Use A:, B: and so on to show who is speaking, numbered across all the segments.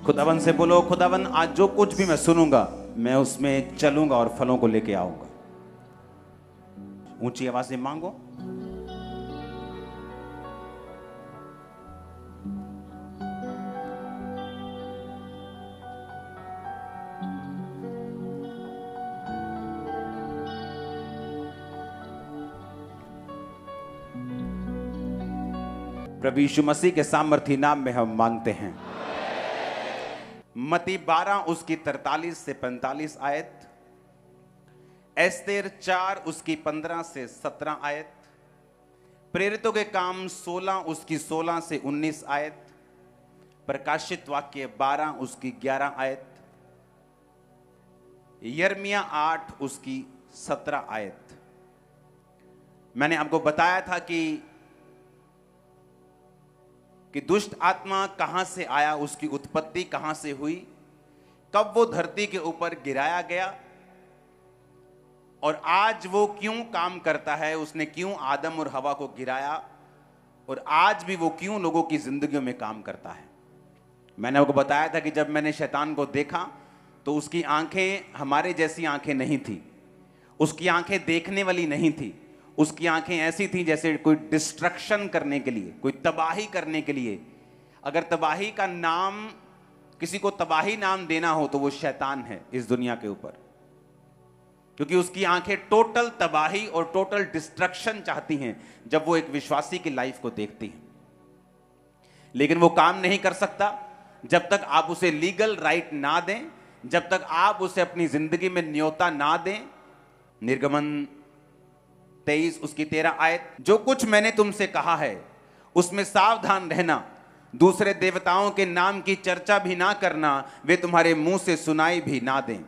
A: खुदावन से बोलो, खुदावन आज जो कुछ भी मैं सुनूंगा मैं उसमें चलूंगा और फलों को लेके आऊंगा। ऊंची आवाज से मांगो। प्रभु यीशु मसीह के सामर्थी नाम में हम मांगते हैं। मत्ती 12 उसकी 43 से 45 आयत, एस्तेर 4 उसकी 15 से 17 आयत, प्रेरितों के काम 16 उसकी 16 से 19 आयत, प्रकाशित वाक्य 12 उसकी 11 आयत, यिर्मयाह 8 उसकी 17 आयत। मैंने आपको बताया था कि दुष्ट आत्मा कहां से आया, उसकी उत्पत्ति कहां से हुई, कब वो धरती के ऊपर गिराया गया और आज वो क्यों काम करता है, उसने क्यों आदम और हवा को गिराया और आज भी वो क्यों लोगों की जिंदगियों में काम करता है। मैंने आपको बताया था कि जब मैंने शैतान को देखा तो उसकी आंखें हमारे जैसी आंखें नहीं थी, उसकी आंखें देखने वाली नहीं थी, उसकी आंखें ऐसी थी जैसे कोई डिस्ट्रक्शन करने के लिए, कोई तबाही करने के लिए। अगर तबाही का नाम, किसी को तबाही नाम देना हो तो वो शैतान है इस दुनिया के ऊपर, क्योंकि उसकी आंखें टोटल तबाही और टोटल डिस्ट्रक्शन चाहती हैं जब वो एक विश्वासी की लाइफ को देखती हैं। लेकिन वो काम नहीं कर सकता जब तक आप उसे लीगल राइट ना दें, जब तक आप उसे अपनी जिंदगी में न्योता ना दें। निर्गमन 23 उसकी 13 आयत, जो कुछ मैंने तुमसे कहा है उसमें सावधान रहना, दूसरे देवताओं के नाम की चर्चा भी ना करना, वे तुम्हारे मुंह से सुनाई भी ना दें।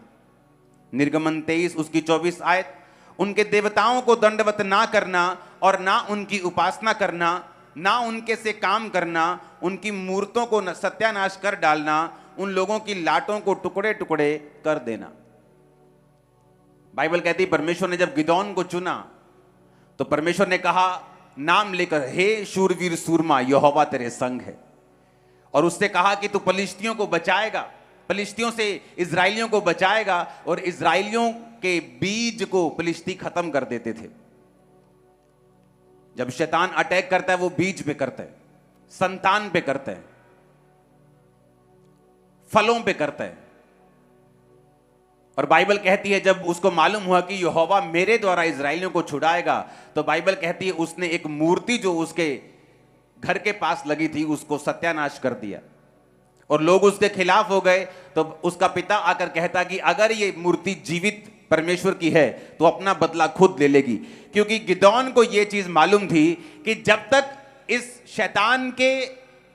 A: निर्गमन 23 उसकी 24 आयत, उनके देवताओं को दंडवत ना करना और ना उनकी उपासना करना, ना उनके से काम करना, उनकी मूर्तों को सत्यानाश कर डालना, उन लोगों की लाटों को टुकड़े टुकड़े कर देना। बाइबल कहती परमेश्वर ने जब गिदोन को चुना तो परमेश्वर ने कहा नाम लेकर, हे शूरवीर सूरमा, यहोवा तेरे संग है। और उससे कहा कि तू फलिश्तियों को बचाएगा, फलिश्तियों से इजराइलियों को बचाएगा। और इजराइलियों के बीज को फलिश्ती खत्म कर देते थे। जब शैतान अटैक करता है वो बीज पे करता है, संतान पे करता है, फलों पे करता है। और बाइबल कहती है जब उसको मालूम हुआ कि यहोवा मेरे द्वारा इजराइलियों को छुड़ाएगा, तो बाइबल कहती है उसने एक मूर्ति जो उसके घर के पास लगी थी उसको सत्यानाश कर दिया और लोग उसके खिलाफ हो गए। तो उसका पिता आकर कहता कि अगर ये मूर्ति जीवित परमेश्वर की है तो अपना बदला खुद ले लेगी, क्योंकि गिदोन को यह चीज मालूम थी कि जब तक इस शैतान के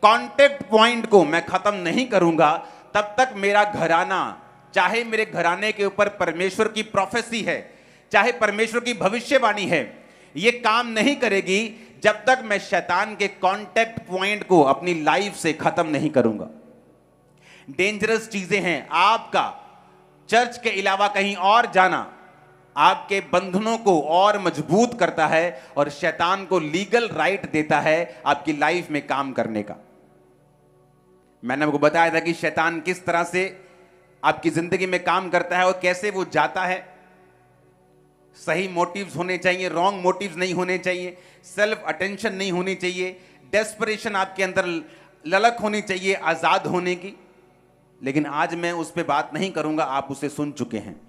A: कांटेक्ट पॉइंट को मैं खत्म नहीं करूंगा तब तक मेरा घराना, चाहे मेरे घराने के ऊपर परमेश्वर की प्रोफेसी है, चाहे परमेश्वर की भविष्यवाणी है, ये काम नहीं करेगी जब तक मैं शैतान के कांटेक्ट पॉइंट को अपनी लाइफ से खत्म नहीं करूंगा। डेंजरस चीजें हैं। आपका चर्च के अलावा कहीं और जाना आपके बंधनों को और मजबूत करता है और शैतान को लीगल राइट देता है आपकी लाइफ में काम करने का। मैंने आपको बताया था कि शैतान किस तरह से आपकी जिंदगी में काम करता है और कैसे वो जाता है। सही मोटिव्स होने चाहिए, रॉन्ग मोटिव्स नहीं होने चाहिए, सेल्फ अटेंशन नहीं होनी चाहिए, डेस्परेशन आपके अंदर ललक होनी चाहिए आजाद होने की। लेकिन आज मैं उस पर बात नहीं करूंगा, आप उसे सुन चुके हैं।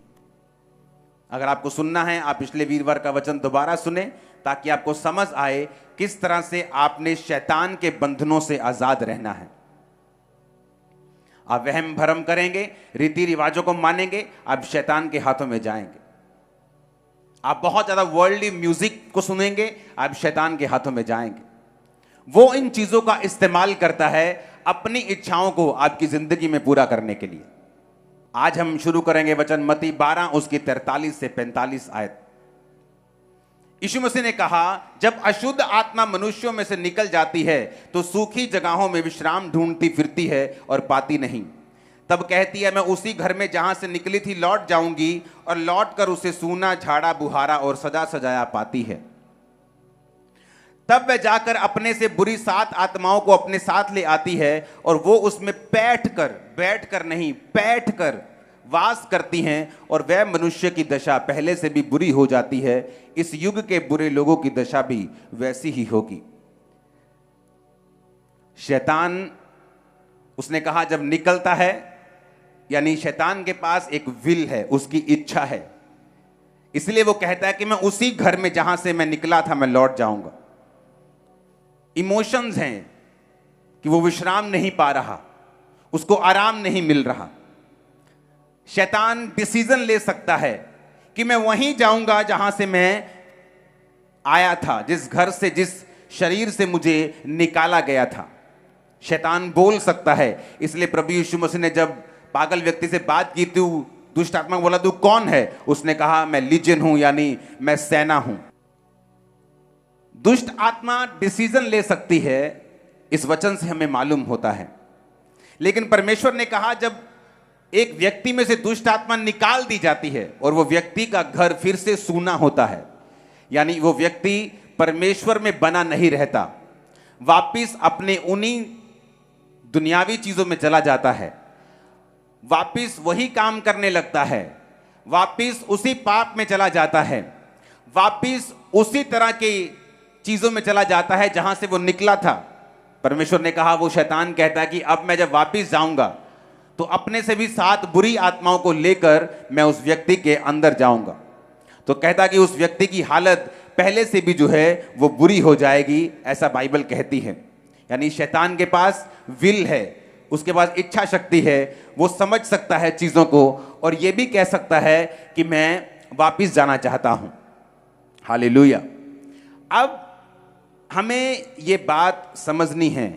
A: अगर आपको सुनना है आप पिछले वीरवार का वचन दोबारा सुने ताकि आपको समझ आए किस तरह से आपने शैतान के बंधनों से आजाद रहना है। आप वहम भरम करेंगे, रीति रिवाजों को मानेंगे, आप शैतान के हाथों में जाएंगे। आप बहुत ज्यादा वर्ल्डली म्यूजिक को सुनेंगे, आप शैतान के हाथों में जाएंगे। वो इन चीजों का इस्तेमाल करता है अपनी इच्छाओं को आपकी जिंदगी में पूरा करने के लिए। आज हम शुरू करेंगे वचन मत्ती 12 उसकी 43 से 45 आयत। यीशु मसीह ने कहा, जब अशुद्ध आत्मा मनुष्यों में से निकल जाती है तो सूखी जगहों में विश्राम ढूंढती फिरती है और पाती नहीं। तब कहती है, मैं उसी घर में जहां से निकली थी लौट जाऊंगी, और लौट कर उसे सूना, झाड़ा बुहारा और सजा सजाया पाती है। तब वह जाकर अपने से बुरी 7 आत्माओं को अपने साथ ले आती है और वो उसमें बैठकर नहीं, बैठकर वास करती हैं और वह मनुष्य की दशा पहले से भी बुरी हो जाती है। इस युग के बुरे लोगों की दशा भी वैसी ही होगी। शैतान, उसने कहा, जब निकलता है, यानी शैतान के पास एक विल है, उसकी इच्छा है, इसलिए वो कहता है कि मैं उसी घर में जहां से मैं निकला था मैं लौट जाऊंगा। इमोशंस हैं कि वो विश्राम नहीं पा रहा, उसको आराम नहीं मिल रहा। शैतान डिसीजन ले सकता है कि मैं वहीं जाऊंगा जहां से मैं आया था, जिस घर से, जिस शरीर से मुझे निकाला गया था। शैतान बोल सकता है। इसलिए प्रभु यीशु मसीह ने जब पागल व्यक्ति से बात की, तू दुष्ट आत्मा को बोला, तू कौन है? उसने कहा, मैं लीजियन हूं, यानी मैं सेना हूं। दुष्ट आत्मा डिसीजन ले सकती है, इस वचन से हमें मालूम होता है। लेकिन परमेश्वर ने कहा, जब एक व्यक्ति में से दुष्ट आत्मा निकाल दी जाती है और वो व्यक्ति का घर फिर से सूना होता है, यानी वो व्यक्ति परमेश्वर में बना नहीं रहता, वापिस अपने उन्हीं दुनियावी चीजों में चला जाता है, वापिस वही काम करने लगता है, वापिस उसी पाप में चला जाता है, वापिस उसी तरह की चीजों में चला जाता है जहां से वो निकला था। परमेश्वर ने कहा, वो शैतान कहता है कि अब मैं जब वापिस जाऊंगा तो अपने से भी 7 बुरी आत्माओं को लेकर मैं उस व्यक्ति के अंदर जाऊंगा। तो कहता कि उस व्यक्ति की हालत पहले से भी जो है वो बुरी हो जाएगी, ऐसा बाइबल कहती है। यानी शैतान के पास विल है, उसके पास इच्छा शक्ति है, वो समझ सकता है चीजों को और ये भी कह सकता है कि मैं वापिस जाना चाहता हूं। हालेलुया। अब हमें ये बात समझनी है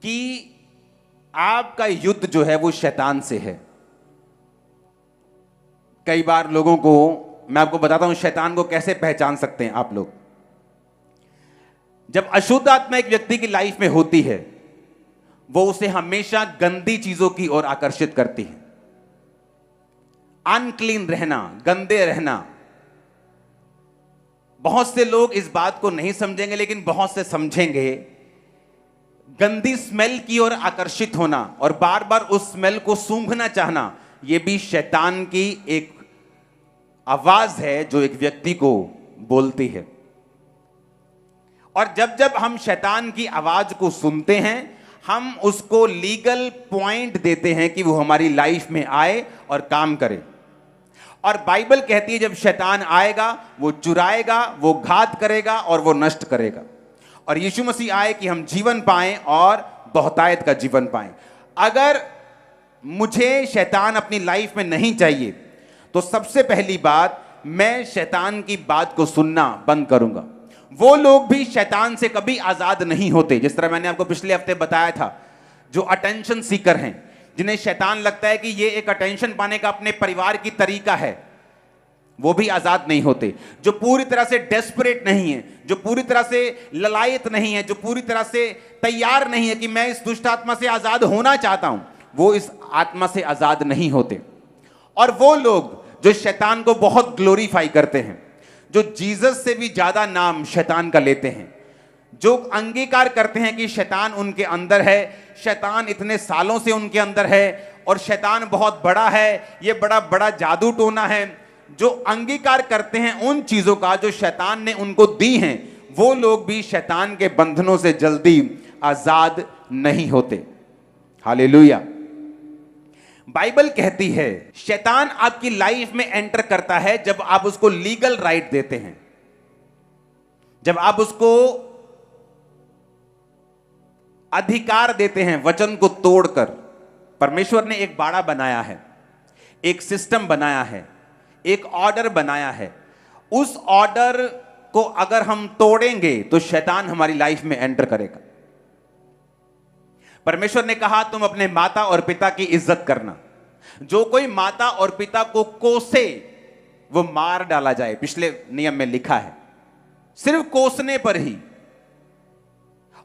A: कि आपका युद्ध जो है वो शैतान से है। कई बार लोगों को, मैं आपको बताता हूं शैतान को कैसे पहचान सकते हैं आप लोग। जब अशुद्ध आत्मा एक व्यक्ति की लाइफ में होती है, वो उसे हमेशा गंदी चीजों की ओर आकर्षित करती है। अनक्लीन रहना, गंदे रहना। बहुत से लोग इस बात को नहीं समझेंगे, लेकिन बहुत से समझेंगे। गंदी स्मेल की ओर आकर्षित होना और बार बार उस स्मेल को सूंघना चाहना, यह भी शैतान की एक आवाज है जो एक व्यक्ति को बोलती है। और जब जब हम शैतान की आवाज को सुनते हैं, हम उसको लीगल पॉइंट देते हैं कि वो हमारी लाइफ में आए और काम करे। और बाइबल कहती है जब शैतान आएगा, वो चुराएगा, वो घात करेगा और वो नष्ट करेगा। और यीशु मसीह आए कि हम जीवन पाएं और बहुतायत का जीवन पाएं। अगर मुझे शैतान अपनी लाइफ में नहीं चाहिए, तो सबसे पहली बात, मैं शैतान की बात को सुनना बंद करूंगा। वो लोग भी शैतान से कभी आजाद नहीं होते, जिस तरह मैंने आपको पिछले हफ्ते बताया था, जो अटेंशन सीकर हैं, जिन्हें शैतान लगता है कि ये एक अटेंशन पाने का अपने परिवार की तरीका है, वो भी आजाद नहीं होते। जो पूरी तरह से डेस्परेट नहीं है, जो पूरी तरह से ललायत नहीं है, जो पूरी तरह से तैयार नहीं है कि मैं इस दुष्ट आत्मा से आजाद होना चाहता हूं, वो इस आत्मा से आजाद नहीं होते। और वो लोग जो शैतान को बहुत ग्लोरीफाई करते हैं, जो जीसस से भी ज्यादा नाम शैतान का लेते हैं, जो अंगीकार करते हैं कि शैतान उनके अंदर है, शैतान इतने सालों से उनके अंदर है और शैतान बहुत बड़ा है, ये बड़ा बड़ा जादू टोना है, जो अंगीकार करते हैं उन चीजों का जो शैतान ने उनको दी हैं, वो लोग भी शैतान के बंधनों से जल्दी आजाद नहीं होते। हालेलुया। बाइबल कहती है शैतान आपकी लाइफ में एंटर करता है जब आप उसको लीगल राइट देते हैं, जब आप उसको अधिकार देते हैं वचन को तोड़कर। परमेश्वर ने एक बाड़ा बनाया है, एक सिस्टम बनाया है, एक ऑर्डर बनाया है। उस ऑर्डर को अगर हम तोड़ेंगे तो शैतान हमारी लाइफ में एंटर करेगा। परमेश्वर ने कहा तुम अपने माता और पिता की इज्जत करना। जो कोई माता और पिता को कोसे वो मार डाला जाए, पिछले नियम में लिखा है, सिर्फ कोसने पर ही।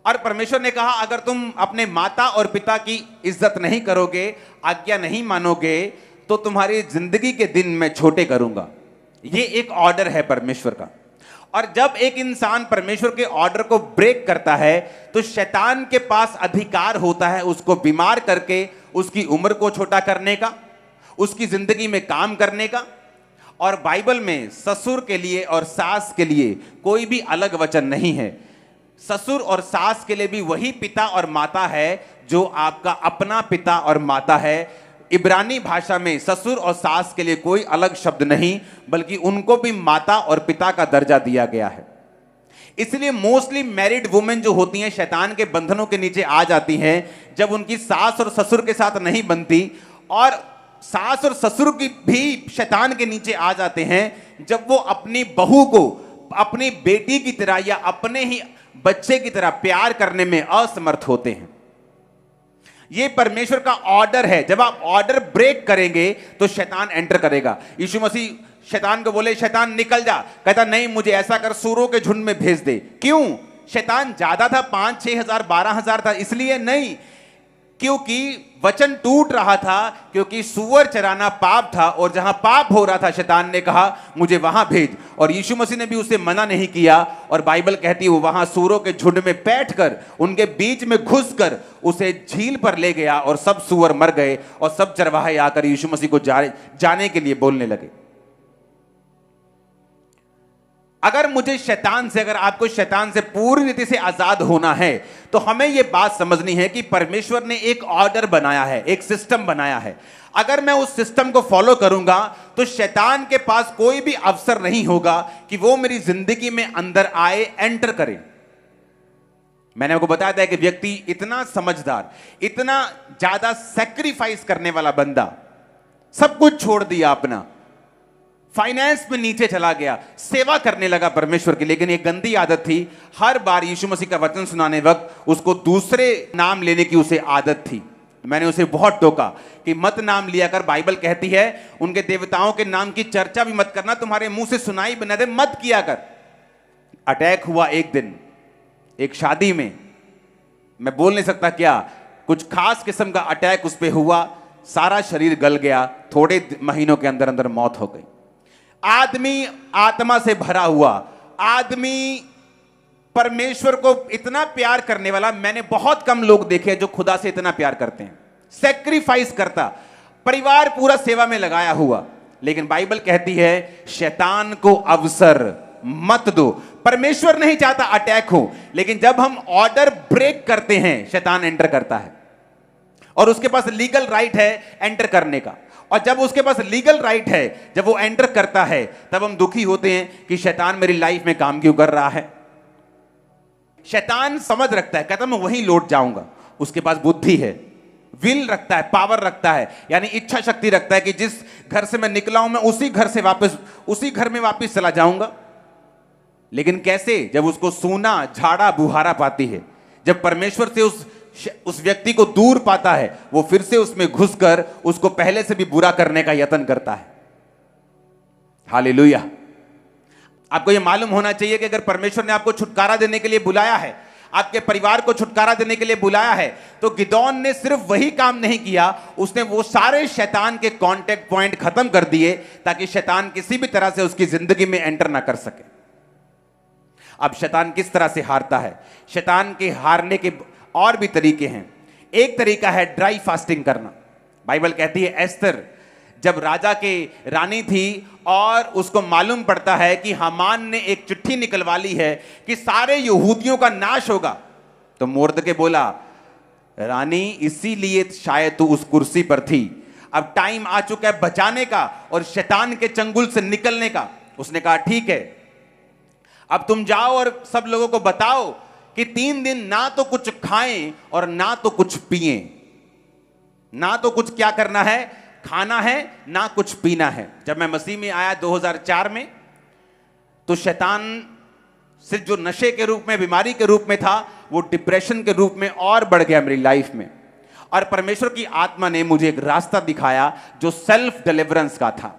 A: और परमेश्वर ने कहा अगर तुम अपने माता और पिता की इज्जत नहीं करोगे, आज्ञा नहीं मानोगे, तो तुम्हारी जिंदगी के दिन मैं छोटे करूंगा। ये एक ऑर्डर है परमेश्वर का। और जब एक इंसान परमेश्वर के ऑर्डर को ब्रेक करता है तो शैतान के पास अधिकार होता है उसको बीमार करके उसकी उम्र को छोटा करने का, उसकी जिंदगी में काम करने का। और बाइबल में ससुर के लिए और सास के लिए कोई भी अलग वचन नहीं है। ससुर और सास के लिए भी वही पिता और माता है जो आपका अपना पिता और माता है। इब्रानी भाषा में ससुर और सास के लिए कोई अलग शब्द नहीं, बल्कि उनको भी माता और पिता का दर्जा दिया गया है। इसलिए मोस्टली मैरिड वुमेन जो होती हैं शैतान के बंधनों के नीचे आ जाती हैं जब उनकी सास और ससुर के साथ नहीं बनती, और सास और ससुर की भी शैतान के नीचे आ जाते हैं जब वो अपनी बहू को अपनी बेटी की तरह या अपने ही बच्चे की तरह प्यार करने में असमर्थ होते हैं। ये परमेश्वर का ऑर्डर है। जब आप ऑर्डर ब्रेक करेंगे तो शैतान एंटर करेगा। यीशु मसीह शैतान को बोले, शैतान निकल जा, कहता नहीं, मुझे ऐसा कर, सूरों के झुंड में भेज दे। क्यों? शैतान ज्यादा था, 5-6 हजार 12 हजार था, इसलिए नहीं, क्योंकि वचन टूट रहा था, क्योंकि सुअर चराना पाप था, और जहां पाप हो रहा था शैतान ने कहा मुझे वहां भेज, और यीशु मसीह ने भी उसे मना नहीं किया। और बाइबल कहती है वो वहां सूअरों के झुंड में बैठकर उनके बीच में घुसकर उसे झील पर ले गया, और सब सूअर मर गए, और सब चरवाहे आकर यीशु मसीह को जाने के लिए बोलने लगे। अगर आपको शैतान से पूरी रीति से आजाद होना है तो हमें यह बात समझनी है कि परमेश्वर ने एक ऑर्डर बनाया है, एक सिस्टम बनाया है। अगर मैं उस सिस्टम को फॉलो करूंगा तो शैतान के पास कोई भी अवसर नहीं होगा कि वो मेरी जिंदगी में अंदर आए, एंटर करे। मैंने आपको बताया था कि व्यक्ति इतना समझदार, इतना ज्यादा सैक्रिफाइस करने वाला बंदा, सब कुछ छोड़ दिया अपना, फाइनेंस में नीचे चला गया, सेवा करने लगा परमेश्वर की, लेकिन एक गंदी आदत थी, हर बार यीशु मसीह का वचन सुनाने वक्त उसको दूसरे नाम लेने की उसे आदत थी। मैंने उसे बहुत टोका कि मत नाम लिया कर, बाइबल कहती है उनके देवताओं के नाम की चर्चा भी मत करना, तुम्हारे मुंह से सुनाई बना दे, मत किया कर। अटैक हुआ एक दिन एक शादी में, मैं बोल नहीं सकता क्या, कुछ खास किस्म का अटैक उस पर हुआ, सारा शरीर गल गया, थोड़े महीनों के अंदर अंदर मौत हो गई। आदमी आत्मा से भरा हुआ, आदमी परमेश्वर को इतना प्यार करने वाला, मैंने बहुत कम लोग देखे जो खुदा से इतना प्यार करते हैं, सैक्रिफाइस करता, परिवार पूरा सेवा में लगाया हुआ। लेकिन बाइबल कहती है शैतान को अवसर मत दो। परमेश्वर नहीं चाहता अटैक हो, लेकिन जब हम ऑर्डर ब्रेक करते हैं शैतान एंटर करता है, और उसके पास लीगल राइट है एंटर करने का। और जब उसके पास लीगल राइट है, जब वो एंटर करता है, तब हम दुखी होते हैं कि शैतान मेरी लाइफ में काम क्यों कर रहा है। शैतान समझ रखता है, कहता मैं वहीं लौट जाऊंगा। उसके पास बुद्धि है, विल रखता है, पावर रखता है, यानी इच्छा शक्ति रखता है कि जिस घर से मैं निकला हूं मैं उसी घर में वापस चला जाऊंगा। लेकिन कैसे? जब उसको सूना झाड़ा बुहारा पाती है, जब परमेश्वर से उस व्यक्ति को दूर पाता है, वो फिर से उसमें घुसकर उसको पहले से भी बुरा करने का यत्न करता है। हालेलुया। आपको यह मालूम होना चाहिए कि अगर परमेश्वर ने आपको छुटकारा देने के लिए बुलाया है, आपके परिवार को छुटकारा देने के लिए बुलाया है, तो गिदोन ने सिर्फ वही काम नहीं किया, उसने वो सारे शैतान के कांटेक्ट पॉइंट खत्म कर दिए ताकि शैतान किसी भी तरह से उसकी जिंदगी में एंटर ना कर सके। अब शैतान किस तरह से हारता है? शैतान के हारने के और भी तरीके हैं। एक तरीका है ड्राई फास्टिंग करना। बाइबल कहती है एस्तर जब राजा के रानी थी और उसको मालूम पड़ता है कि हामान ने एक चिट्ठी निकलवा ली है कि सारे यहूदियों का नाश होगा, तो मोर्दके बोला रानी इसीलिए शायद तू उस कुर्सी पर थी, अब टाइम आ चुका है बचाने का और शैतान के चंगुल से निकलने का। उसने कहा ठीक है, अब तुम जाओ और सब लोगों को बताओ कि 3 दिन ना तो कुछ खाएं और ना तो कुछ पिएं। ना तो कुछ क्या करना है, खाना है, ना कुछ पीना है। जब मैं मसीह में आया 2004 में, तो शैतान सिर्फ जो नशे के रूप में, बीमारी के रूप में था, वो डिप्रेशन के रूप में और बढ़ गया मेरी लाइफ में। और परमेश्वर की आत्मा ने मुझे एक रास्ता दिखाया जो सेल्फ डिलीवरेंस का था।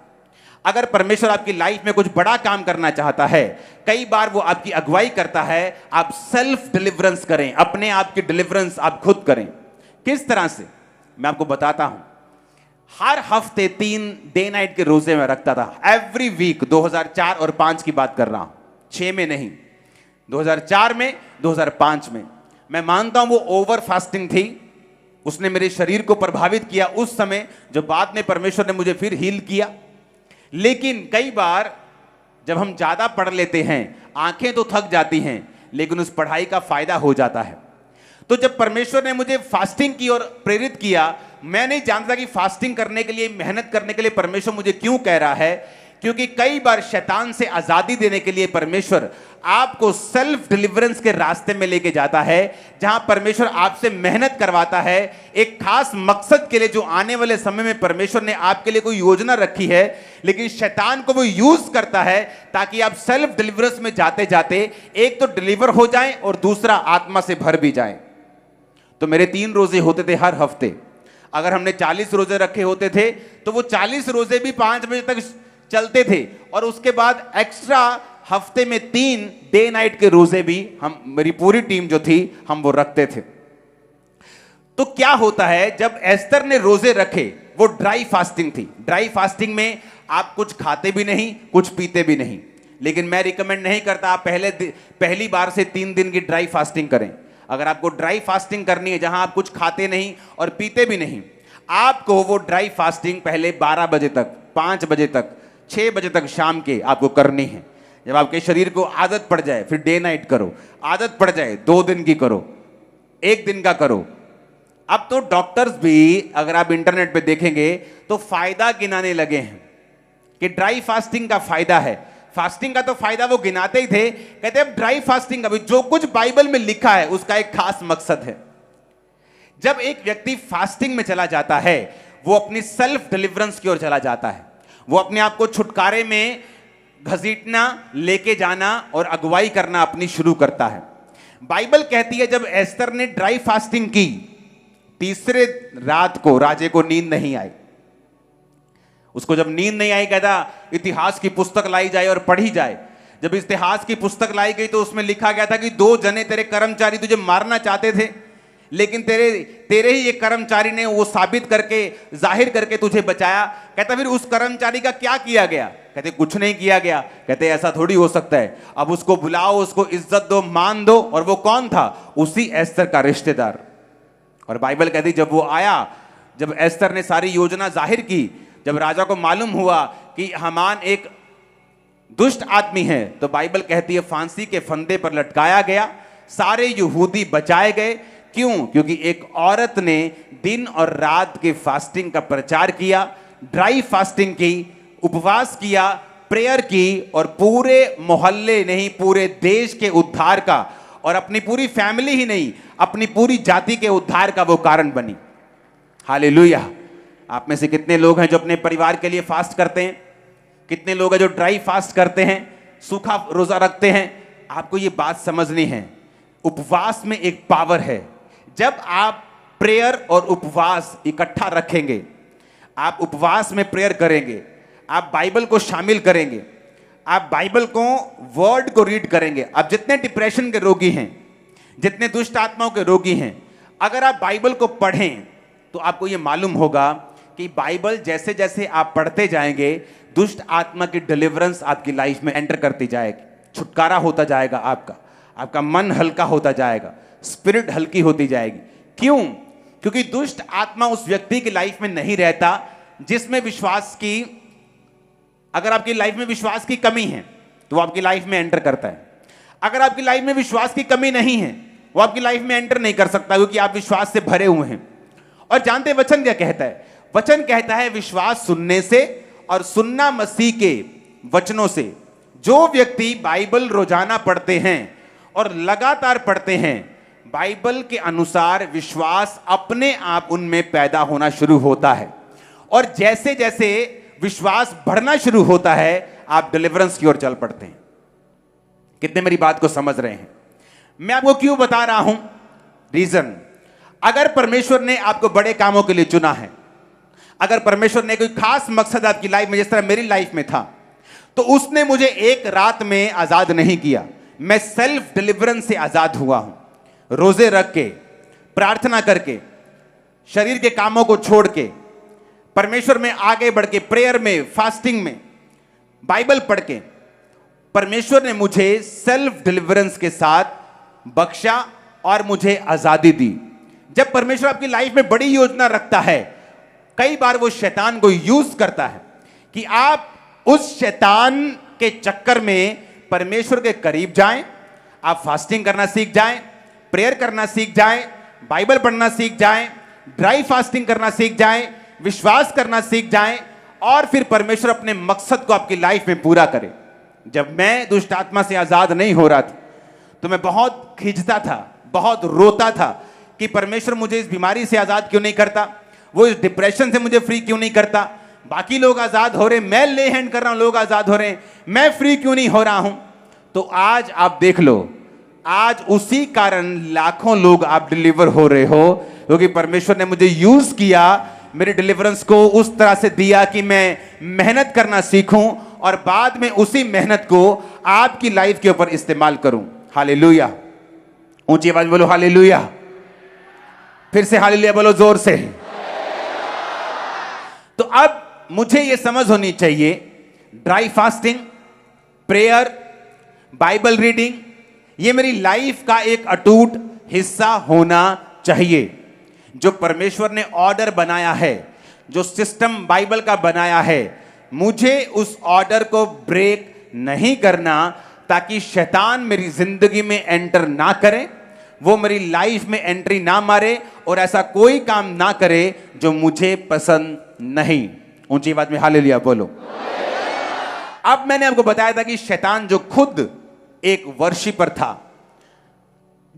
A: अगर परमेश्वर आपकी लाइफ में कुछ बड़ा काम करना चाहता है, कई बार वो आपकी अगुवाई करता है, आप सेल्फ डिलीवरेंस करें, अपने आप की डिलीवरेंस आप खुद करें। किस तरह से? मैं आपको बताता हूं। हर हफ्ते 3 डे नाइट के रोजे में रखता था, एवरी वीक। 2004 और 5 की बात कर रहा हूं। 6 में नहीं, 2004 में, 2005 में। मैं मानता हूं वो ओवर फास्टिंग थी, उसने मेरे शरीर को प्रभावित किया उस समय, जो बाद में परमेश्वर ने मुझे फिर हील किया। लेकिन कई बार जब हम ज्यादा पढ़ लेते हैं, आंखें तो थक जाती हैं, लेकिन उस पढ़ाई का फायदा हो जाता है। तो जब परमेश्वर ने मुझे फास्टिंग की ओर प्रेरित किया, मैं नहीं जानता कि फास्टिंग करने के लिए, मेहनत करने के लिए परमेश्वर मुझे क्यों कह रहा है। क्योंकि कई बार शैतान से आजादी देने के लिए परमेश्वर आपको सेल्फ डिलीवरेंस के रास्ते में लेके जाता है, जहां परमेश्वर आपसे मेहनत करवाता है एक खास मकसद के लिए, जो आने वाले समय में परमेश्वर ने आपके लिए कोई योजना रखी है। लेकिन शैतान को वो यूज करता है ताकि आप सेल्फ डिलीवरेंस में जाते जाते एक तो डिलीवर हो जाएं और दूसरा आत्मा से भर भी जाएं। तो मेरे 3 रोजे होते थे हर हफ्ते। अगर हमने 40 रोजे रखे होते थे तो वो 40 रोजे भी 5 बजे तक चलते थे, और उसके बाद एक्स्ट्रा हफ्ते में 3 डे नाइट के रोजे भी हम, मेरी पूरी टीम जो थी, हम वो रखते थे। तो क्या होता है, जब एस्तर ने रोजे रखे, वो ड्राई फास्टिंग थी। ड्राई फास्टिंग में आप कुछ खाते भी नहीं, कुछ पीते भी नहीं। लेकिन मैं रिकमेंड नहीं करता आप पहली बार से 3 दिन की ड्राई फास्टिंग करें। अगर आपको ड्राई फास्टिंग करनी है, जहां आप कुछ खाते नहीं और पीते भी नहीं, आपको वो ड्राई फास्टिंग पहले 12 बजे तक, 5 बजे तक, 6 बजे तक शाम के आपको करनी है। जब आपके शरीर को आदत पड़ जाए, फिर डे नाइट करो। आदत पड़ जाए 2 दिन की करो, 1 दिन का करो। अब तो डॉक्टर्स भी, अगर आप इंटरनेट पे देखेंगे तो फायदा गिनाने लगे हैं कि ड्राई फास्टिंग का फायदा है। फास्टिंग का तो फायदा वो गिनाते ही थे, कहते हैं ड्राई फास्टिंग का भी, जो कुछ बाइबल में लिखा है उसका एक खास मकसद है। जब एक व्यक्ति फास्टिंग में चला जाता है, वो अपनी सेल्फ डिलीवरेंस की ओर चला जाता है। वो अपने आप को छुटकारे में घसीटना, लेके जाना और अगुवाई करना अपनी शुरू करता है। बाइबल कहती है जब एस्तर ने ड्राई फास्टिंग की, तीसरे रात को राजे को नींद नहीं आई। उसको जब नींद नहीं आई, कहता इतिहास की पुस्तक लाई जाए और पढ़ी जाए। जब इतिहास की पुस्तक लाई गई तो उसमें लिखा गया था कि 2 जने तेरे कर्मचारी तुझे मारना चाहते थे, लेकिन तेरे ही एक कर्मचारी ने वो साबित करके, जाहिर करके तुझे बचाया। कहता फिर उस कर्मचारी का क्या किया गया? कहते कुछ नहीं किया गया। कहते ऐसा थोड़ी हो सकता है, अब उसको बुलाओ, उसको इज्जत दो, मान दो। और वो कौन था? उसी एस्तर का रिश्तेदार। और बाइबल कहती जब वो आया, जब एस्तर ने सारी योजना जाहिर की, जब राजा को मालूम हुआ कि हामान एक दुष्ट आदमी है, तो बाइबल कहती है फांसी के फंदे पर लटकाया गया। सारे यहूदी बचाए गए। क्यों? क्योंकि एक औरत ने दिन और रात के फास्टिंग का प्रचार किया, ड्राई फास्टिंग की, उपवास किया, प्रेयर की, और पूरे मोहल्ले नहीं, पूरे देश के उद्धार का, और अपनी पूरी फैमिली ही नहीं, अपनी पूरी जाति के उद्धार का वो कारण बनी। हालेलुया। आप में से कितने लोग हैं जो अपने परिवार के लिए फास्ट करते हैं? कितने लोग हैं जो ड्राई फास्ट करते हैं, सूखा रोजा रखते हैं? आपको ये बात समझनी है, उपवास में एक पावर है। जब आप प्रेयर और उपवास इकट्ठा रखेंगे, आप उपवास में प्रेयर करेंगे, आप बाइबल को शामिल करेंगे, आप बाइबल को, वर्ड को रीड करेंगे। अब जितने डिप्रेशन के रोगी हैं, जितने दुष्ट आत्माओं के रोगी हैं, अगर आप बाइबल को पढ़ें तो आपको यह मालूम होगा कि बाइबल जैसे जैसे आप पढ़ते जाएंगे, दुष्ट आत्मा की डिलीवरेंस आपकी लाइफ में एंटर करती जाएगी, छुटकारा होता जाएगा आपका मन हल्का होता जाएगा, स्पिरिट हल्की होती जाएगी। क्यों? क्योंकि दुष्ट आत्मा उस व्यक्ति की लाइफ में नहीं रहता जिसमें विश्वास की, अगर आपकी लाइफ में विश्वास की कमी है तो वो आपकी लाइफ में एंटर करता है। अगर आपकी लाइफ में विश्वास की कमी नहीं है, वो आपकी लाइफ में एंटर नहीं कर सकता, क्योंकि आप विश्वास से भरे हुए हैं। और जानते वचन क्या कहता है? वचन कहता है विश्वास सुनने से, और सुनना मसीह के वचनों से। जो व्यक्ति बाइबल रोजाना पढ़ते हैं और लगातार पढ़ते हैं, बाइबल के अनुसार विश्वास अपने आप उनमें पैदा होना शुरू होता है। और जैसे जैसे विश्वास बढ़ना शुरू होता है, आप डिलीवरेंस की ओर चल पड़ते हैं। कितने मेरी बात को समझ रहे हैं? मैं आपको क्यों बता रहा हूं? रीजन, अगर परमेश्वर ने आपको बड़े कामों के लिए चुना है, अगर परमेश्वर ने कोई खास मकसद आपकी लाइफ में, जिस तरह मेरी लाइफ में था, तो उसने मुझे एक रात में आजाद नहीं किया। मैं सेल्फ डिलीवरेंस से आजाद हुआ हूं, रोजे रख के, प्रार्थना करके, शरीर के कामों को छोड़ के, परमेश्वर में आगे बढ़ के, प्रेयर में, फास्टिंग में, बाइबल पढ़ के। परमेश्वर ने मुझे सेल्फ डिलीवरेंस के साथ बख्शा और मुझे आजादी दी। जब परमेश्वर आपकी लाइफ में बड़ी योजना रखता है, कई बार वो शैतान को यूज करता है कि आप उस शैतान के चक्कर में परमेश्वर के करीब जाएं, आप फास्टिंग करना सीख जाएं, प्रेयर करना सीख जाएं, बाइबल पढ़ना सीख जाएं, ड्राई फास्टिंग करना सीख जाएं, विश्वास करना सीख जाएं और फिर परमेश्वर अपने मकसद को आपकी लाइफ में पूरा करे। जब मैं दुष्ट आत्मा से आजाद नहीं हो रहा था तो मैं बहुत खिंचता था, बहुत रोता था कि परमेश्वर मुझे इस बीमारी से आजाद क्यों नहीं करता, वो इस डिप्रेशन से मुझे फ्री क्यों नहीं करता। बाकी लोग आजाद हो रहे, मैं ले हैंड कर रहा हूं, लोग आजाद हो रहे हैं, मैं फ्री क्यों नहीं हो रहा हूं। तो आज आप देख लो, आज उसी कारण लाखों लोग आप डिलीवर हो रहे हो, क्योंकि परमेश्वर ने मुझे यूज किया, मेरे डिलीवरेंस को उस तरह से दिया कि मैं मेहनत करना सीखूं और बाद में उसी मेहनत को आपकी लाइफ के ऊपर इस्तेमाल करूं। हालेलुया, ऊंची आवाज बोलो हालेलुया, फिर से हालेलुया बोलो जोर से। तो अब मुझे यह समझ होनी चाहिए, dry fasting, prayer, Bible reading, यह मेरी लाइफ का एक अटूट हिस्सा होना चाहिए। जो परमेश्वर ने ऑर्डर बनाया है, जो सिस्टम बाइबल का बनाया है, मुझे उस ऑर्डर को ब्रेक नहीं करना, ताकि शैतान मेरी जिंदगी में एंटर ना करे, वो मेरी लाइफ में एंट्री ना मारे और ऐसा कोई काम ना करे जो मुझे पसंद नहीं। ऊंची आवाज में हालेलुया बोलो। अब मैंने आपको बताया था कि शैतान जो खुद एक वर्शिपर था,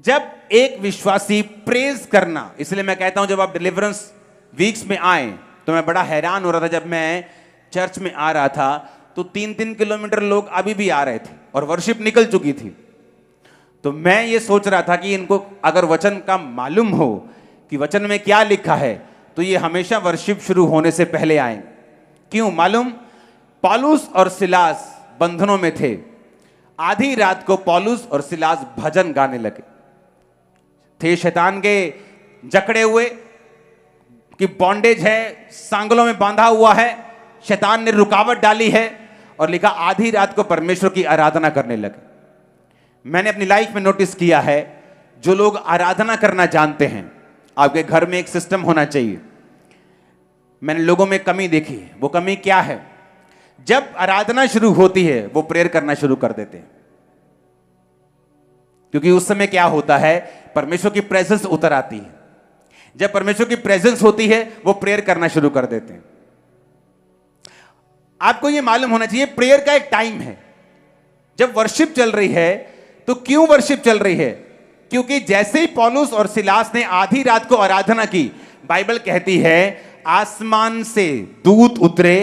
A: जब एक विश्वासी प्रेज करना, इसलिए मैं कहता हूं जब आप डिलीवरेंस वीक्स में आए तो मैं बड़ा हैरान हो रहा था। जब मैं चर्च में आ रहा था तो 3-3 किलोमीटर लोग अभी भी आ रहे थे और वर्शिप निकल चुकी थी। तो मैं ये सोच रहा था कि इनको अगर वचन का मालूम हो कि वचन में क्या लिखा है तो ये हमेशा वर्शिप शुरू होने से पहले आए। क्यों मालूम? पौलुस और सिलास बंधनों में थे। आधी रात को पौलुस और सिलास भजन गाने लगे थे। शैतान के जकड़े हुए कि बॉन्डेज है, सांगलों में बांधा हुआ है, शैतान ने रुकावट डाली है और लिखा आधी रात को परमेश्वर की आराधना करने लगे। मैंने अपनी लाइफ में नोटिस किया है, जो लोग आराधना करना जानते हैं, आपके घर में एक सिस्टम होना चाहिए। मैंने लोगों में कमी देखी है। वो कमी क्या है? जब आराधना शुरू होती है वो प्रेयर करना शुरू कर देते हैं, क्योंकि उस समय क्या होता है, परमेश्वर की प्रेजेंस उतर आती है। जब परमेश्वर की प्रेजेंस होती है वो प्रेयर करना शुरू कर देते हैं। आपको यह मालूम होना चाहिए, प्रेयर का एक टाइम है। जब वर्शिप चल रही है तो क्यों वर्शिप चल रही है? क्योंकि जैसे ही पौलुस और सिलास ने आधी रात को आराधना की, बाइबल कहती है आसमान से दूत उतरे,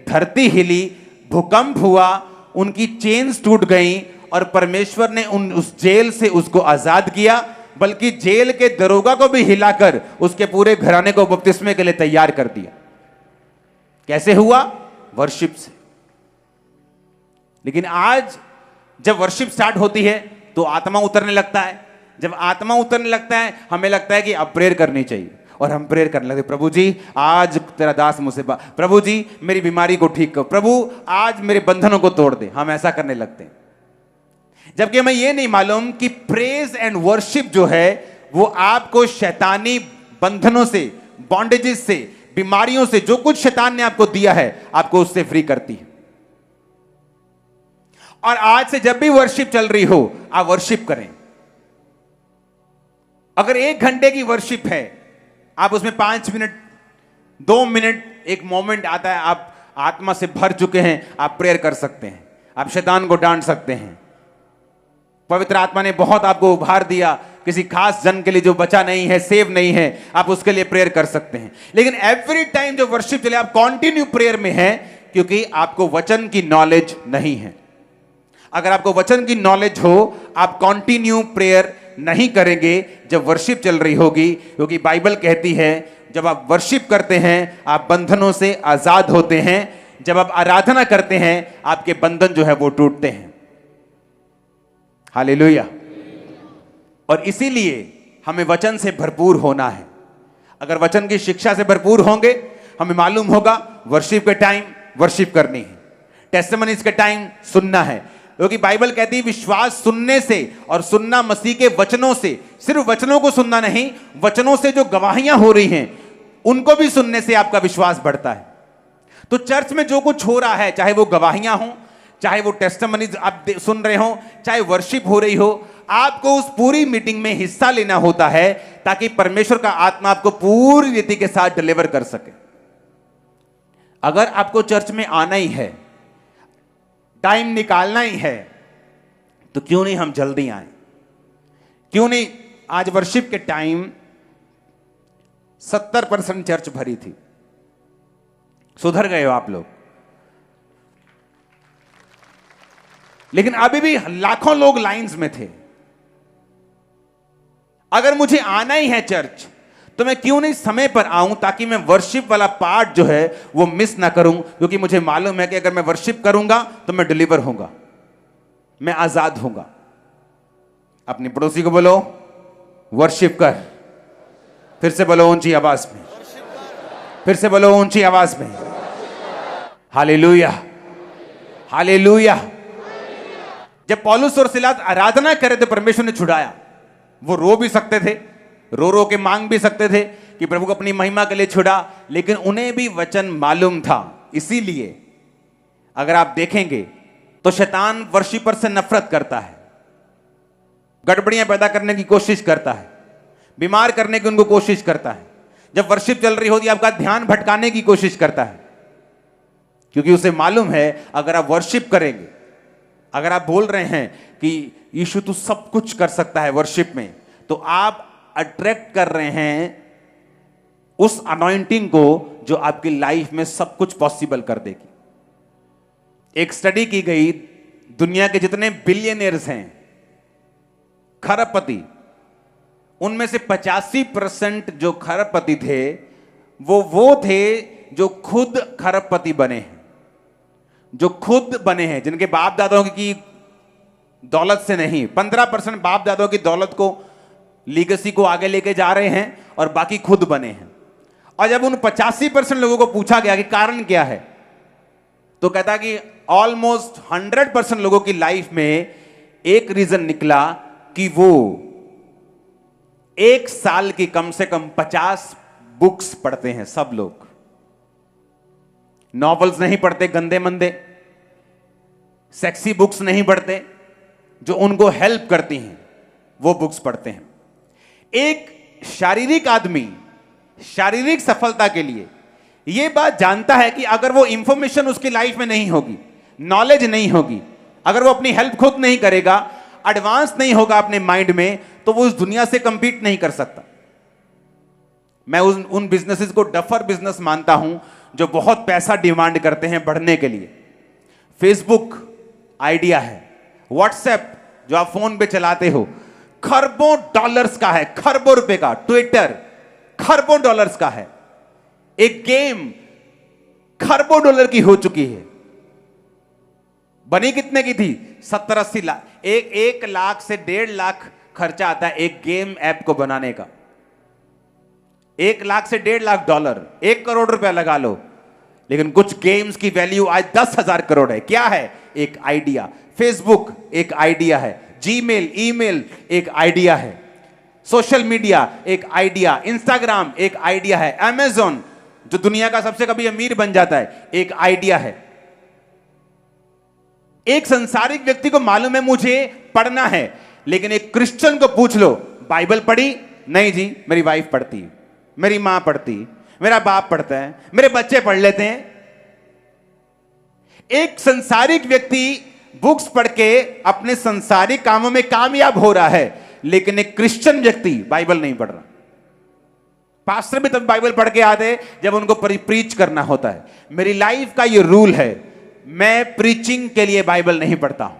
A: धरती हिली, भूकंप हुआ, उनकी चेन्स टूट गई और परमेश्वर ने उस जेल से उसको आजाद किया, बल्कि जेल के दरोगा को भी हिलाकर उसके पूरे घराने को बपतिस्मे के लिए तैयार कर दिया। कैसे हुआ? वर्शिप से। लेकिन आज जब वर्शिप स्टार्ट होती है तो आत्मा उतरने लगता है। जब आत्मा उतरने लगता है हमें लगता है कि अब प्रेयर करनी चाहिए और हम प्रेयर करने लगते, प्रभु जी आज तेरा दास मुझसे प्रभु जी मेरी बीमारी को ठीक करो, प्रभु आज मेरे बंधनों को तोड़ दे। हम ऐसा करने लगते हैं, जबकि हमें यह नहीं मालूम कि प्रेज एंड वर्शिप जो है वो आपको शैतानी बंधनों से, बॉन्डेजेस से, बीमारियों से, जो कुछ शैतान ने आपको दिया है, आपको उससे फ्री करती है। और आज से जब भी वर्शिप चल रही हो आप वर्शिप करें। अगर 1 घंटे की वर्शिप है, आप उसमें 5 मिनट, 2 मिनट एक मोमेंट आता है, आप आत्मा से भर चुके हैं, आप प्रेयर कर सकते हैं, आप शैतान को डांट सकते हैं। पवित्र आत्मा ने बहुत आपको उभार दिया, किसी खास जन के लिए जो बचा नहीं है, सेव नहीं है, आप उसके लिए प्रेयर कर सकते हैं। लेकिन एवरी टाइम जो वर्शिप चले आप कंटिन्यू प्रेयर में हैं, क्योंकि आपको वचन की नॉलेज नहीं है। अगर आपको वचन की नॉलेज हो, आप कंटिन्यू प्रेयर नहीं करेंगे जब वर्शिप चल रही होगी, क्योंकि बाइबल कहती है जब आप वर्शिप करते हैं आप बंधनों से आजाद होते हैं। जब आप आराधना करते हैं आपके बंधन जो है वो टूटते हैं। हालेलुया। और इसीलिए हमें वचन से भरपूर होना है। अगर वचन की शिक्षा से भरपूर होंगे, हमें मालूम होगा वर्शिप के टाइम वर्शिप करनी है, टेस्टिमनीज के टाइम सुनना है, क्योंकि बाइबल कहती है विश्वास सुनने से और सुनना मसीह के वचनों से। सिर्फ वचनों को सुनना नहीं, वचनों से जो गवाहियां हो रही हैं उनको भी सुनने से आपका विश्वास बढ़ता है। तो चर्च में जो कुछ हो रहा है, चाहे वो गवाहियां हो, चाहे वो टेस्टिमनीज आप सुन रहे हो, चाहे वर्शिप हो रही हो, आपको उस पूरी मीटिंग में हिस्सा लेना होता है ताकि परमेश्वर का आत्मा आपको पूरी रीति के साथ डिलीवर कर सके। अगर आपको चर्च में आना ही है, टाइम निकालना ही है, तो क्यों नहीं हम जल्दी आए? क्यों नहीं? आज वर्शिप के टाइम 70% चर्च भरी थी। सुधर गए हो आप लोग, लेकिन अभी भी लाखों लोग लाइंस में थे। अगर मुझे आना ही है चर्च, तो मैं क्यों नहीं समय पर आऊं ताकि मैं वर्शिप वाला पार्ट जो है वो मिस ना करूं, क्योंकि मुझे मालूम है कि अगर मैं वर्शिप करूंगा तो मैं डिलीवर होऊंगा, मैं आजाद होऊंगा। अपनी पड़ोसी को बोलो वर्शिप कर। फिर से बोलो ऊंची आवाज में, फिर से बोलो ऊंची आवाज में, हालेलुया, हालेलुया। जब पौलुस और सिलास आराधना करे तो परमेश्वर ने छुड़ाया। वो रो भी सकते थे, रो रो के मांग भी सकते थे कि प्रभु को अपनी महिमा के लिए छुड़ा, लेकिन उन्हें भी वचन मालूम था। इसीलिए अगर आप देखेंगे तो शैतान वर्शिपर से नफरत करता है, गड़बड़ियां पैदा करने की कोशिश करता है, बीमार करने की उनको कोशिश करता है। जब वर्शिप चल रही होती है आपका ध्यान भटकाने की कोशिश करता है, क्योंकि उसे मालूम है अगर आप वर्शिप करेंगे, अगर आप बोल रहे हैं कि यीशु तू सब कुछ कर सकता है वर्शिप में, तो आप अट्रैक्ट कर रहे हैं उस अनॉइंटिंग को जो आपकी लाइफ में सब कुछ पॉसिबल कर देगी। एक स्टडी की गई, दुनिया के जितने बिलियनियर्स हैं, खरबपति, उनमें से 85% जो खरबपति थे वो थे जो खुद खरबपति बने हैं, जो खुद बने हैं, जिनके बाप दादाओं की दौलत से नहीं। 15% बाप दादाओं की दौलत को, लीगेसी को आगे लेके जा रहे हैं और बाकी खुद बने हैं। और जब उन 85% लोगों को पूछा गया कि कारण क्या है, तो कहता कि ऑलमोस्ट 100% लोगों की लाइफ में एक रीजन निकला कि वो एक साल की कम से कम 50 बुक्स पढ़ते हैं। सब लोग नॉवेल्स नहीं पढ़ते, गंदे मंदे सेक्सी बुक्स नहीं पढ़ते, जो उनको हेल्प करती हैं वो बुक्स पढ़ते हैं। एक शारीरिक आदमी शारीरिक सफलता के लिए यह बात जानता है कि अगर वो इंफॉर्मेशन उसकी लाइफ में नहीं होगी, नॉलेज नहीं होगी, अगर वो अपनी हेल्प खुद नहीं करेगा, एडवांस नहीं होगा अपने माइंड में, तो वो उस दुनिया से कंपीट नहीं कर सकता। मैं उन बिजनेसेस को डफर बिजनेस मानता हूं जो बहुत पैसा डिमांड करते हैं बढ़ने के लिए। फेसबुक आइडिया है, व्हाट्सएप जो आप फोन पे चलाते हो खरबों डॉलर्स का है, खरबों रुपए का, ट्विटर खरबों डॉलर्स का है, एक गेम खरबों डॉलर की हो चुकी है। बनी कितने की थी? 70-80 लाख। 1 लाख से 1.5 लाख खर्चा आता है एक गेम ऐप को बनाने का। 1 लाख से 1.5 लाख डॉलर, 1 करोड़ रुपया लगा लो, लेकिन कुछ गेम्स की वैल्यू आज 10,000 करोड़ है। क्या है? एक आइडिया। फेसबुक एक आइडिया है, जीमेल, ईमेल एक आइडिया है, सोशल मीडिया एक आइडिया, इंस्टाग्राम एक आइडिया है, अमेज़न जो दुनिया का सबसे कभी अमीर बन जाता है एक आइडिया है। एक संसारिक व्यक्ति को मालूम है मुझे पढ़ना है, लेकिन एक क्रिश्चियन को पूछ लो बाइबल पढ़ी? नहीं जी, मेरी वाइफ पढ़ती है, मेरी मां पढ़ती, मेरा बाप पढ़ता है, मेरे बच्चे पढ़ लेते हैं। एक संसारिक व्यक्ति बुक्स पढ़ के अपने संसारिक कामों में कामयाब हो रहा है, लेकिन एक क्रिश्चियन व्यक्ति बाइबल नहीं पढ़ रहा। पास्टर भी तब बाइबल पढ़ के आते जब उनको प्रीच करना होता है। मेरी लाइफ का ये रूल है, मैं प्रीचिंग के लिए बाइबल नहीं पढ़ता हूं।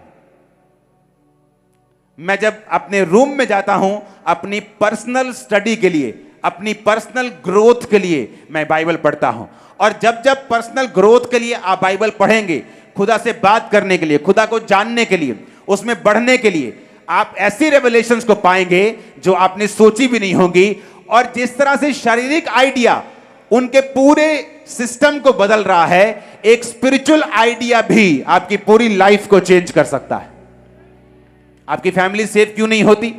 A: मैं जब अपने रूम में जाता हूं अपनी पर्सनल स्टडी के लिए, अपनी पर्सनल ग्रोथ के लिए मैं बाइबल पढ़ता हूं। और जब जब पर्सनल ग्रोथ के लिए आप बाइबल पढ़ेंगे, खुदा से बात करने के लिए, खुदा को जानने के लिए, उसमें बढ़ने के लिए, आप ऐसी रेवलेशंस को पाएंगे जो आपने सोची भी नहीं होगी। और जिस तरह से शारीरिक आइडिया उनके पूरे सिस्टम को बदल रहा है, एक स्पिरिचुअल आइडिया भी आपकी पूरी लाइफ को चेंज कर सकता है। आपकी फैमिली सेफ क्यों नहीं होती?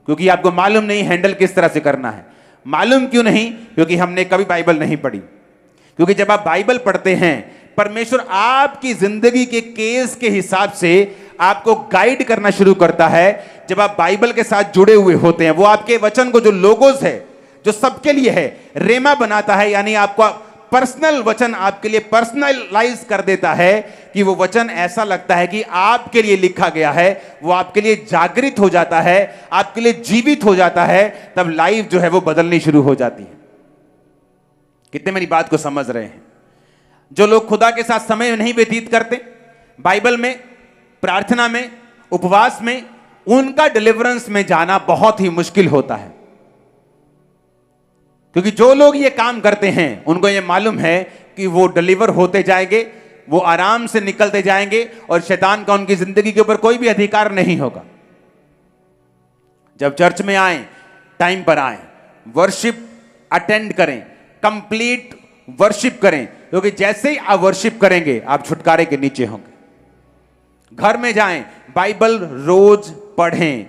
A: क्योंकि आपको मालूम नहीं हैंडल किस तरह से करना है। मालूम क्यों नहीं? क्योंकि हमने कभी बाइबल नहीं पढ़ी। क्योंकि जब आप बाइबल पढ़ते हैं, परमेश्वर आपकी जिंदगी के केस के हिसाब से आपको गाइड करना शुरू करता है। जब आप बाइबल के साथ जुड़े हुए होते हैं, वो आपके वचन को, जो लोगोस है, जो सबके लिए है, रेमा बनाता है, यानी आपका पर्सनल वचन आपके लिए पर्सनलाइज कर देता है कि वो वचन ऐसा लगता है कि आपके लिए लिखा गया है। वो आपके लिए जागृत हो जाता है, आपके लिए जीवित हो जाता है। तब लाइफ जो है वो बदलनी शुरू हो जाती है। कितने मेरी बात को समझ रहे हैं? जो लोग खुदा के साथ समय नहीं व्यतीत करते, बाइबल में, प्रार्थना में, उपवास में, उनका डिलीवरेंस में जाना बहुत ही मुश्किल होता है। क्योंकि जो लोग ये काम करते हैं, उनको ये मालूम है कि वो डिलीवर होते जाएंगे, वो आराम से निकलते जाएंगे और शैतान का उनकी जिंदगी के ऊपर कोई भी अधिकार नहीं होगा। जब चर्च में आए, टाइम पर आए, वर्शिप अटेंड करें, कंप्लीट वर्शिप करें, क्योंकि जैसे ही आप वर्शिप करेंगे आप छुटकारे के नीचे होंगे। घर में जाएं, बाइबल रोज पढ़ें।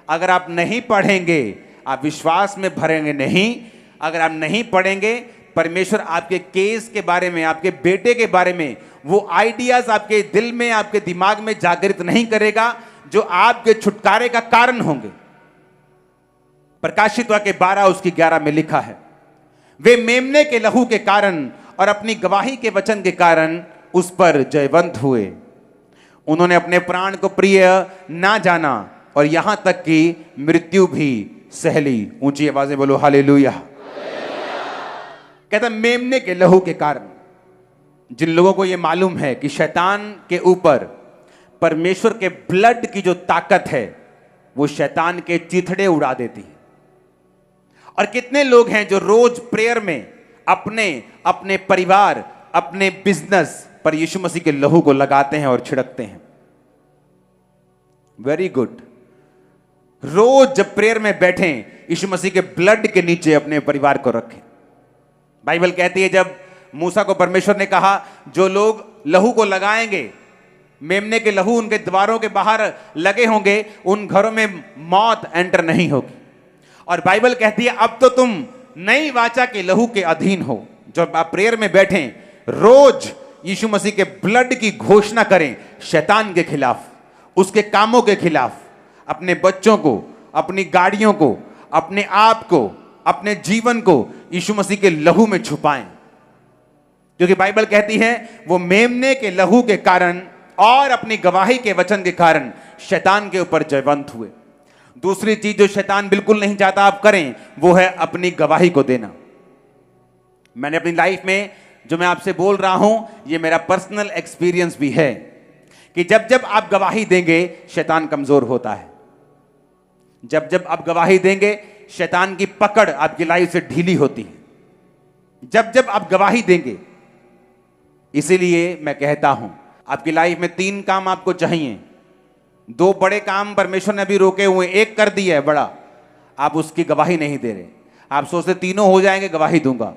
A: अगर आप नहीं पढ़ेंगे, आप विश्वास में भरेंगे नहीं। अगर आप नहीं पढ़ेंगे, परमेश्वर आपके केस के बारे में, आपके बेटे के बारे में वो आइडियाज आपके दिल में, आपके दिमाग में जागृत नहीं करेगा, जो आपके छुटकारे का कारण होंगे। प्रकाशित वाक्य 12 उसकी 11 में लिखा है, वे मेमने के लहू के कारण और अपनी गवाही के वचन के कारण उस पर जयवंत हुए। उन्होंने अपने प्राण को प्रिय ना जाना और यहां तक कि मृत्यु भी सह ली। ऊंची आवाजें बोलो हालेलुया। कहता मेमने के लहू के कारण। जिन लोगों को यह मालूम है कि शैतान के ऊपर परमेश्वर के ब्लड की जो ताकत है, वो शैतान के चिथड़े उड़ा देती है। और कितने लोग हैं जो रोज प्रेयर में अपने अपने परिवार, अपने बिजनेस पर यीशु मसीह के लहू को लगाते हैं और छिड़कते हैं। Very good. रोज जब प्रेयर में बैठें, यीशु मसीह के ब्लड के नीचे अपने परिवार को रखें। बाइबल कहती है, जब मूसा को परमेश्वर ने कहा, जो लोग लहू को लगाएंगे, मेमने के लहू उनके द्वारों के बाहर लगे होंगे, उन घरों में मौत एंटर नहीं होगी। और बाइबल कहती है, अब तो तुम नई वाचा के लहू के अधीन हो। जब आप प्रेयर में बैठें, रोज यीशु मसीह के ब्लड की घोषणा करें, शैतान के खिलाफ, उसके कामों के खिलाफ, अपने बच्चों को, अपनी गाड़ियों को, अपने आप को, अपने जीवन को यीशु मसीह के लहू में छुपाएं। क्योंकि बाइबल कहती है, वो मेमने के लहू के कारण और अपनी गवाही के वचन के कारण शैतान के ऊपर जयवंत हुए। दूसरी चीज जो शैतान बिल्कुल नहीं चाहता आप करें, वो है अपनी गवाही को देना। मैंने अपनी लाइफ में जो मैं आपसे बोल रहा हूं, ये मेरा पर्सनल एक्सपीरियंस भी है कि जब जब आप गवाही देंगे, शैतान कमजोर होता है। जब जब आप गवाही देंगे, शैतान की पकड़ आपकी लाइफ से ढीली होती है। जब जब आप गवाही देंगे। इसीलिए मैं कहता हूं, आपकी लाइफ में 3 काम आपको चाहिए। 2 बड़े काम परमेश्वर ने अभी रोके हुए, एक कर दिया है बड़ा, आप उसकी गवाही नहीं दे रहे। आप सोचते तीनों हो जाएंगे, गवाही दूंगा,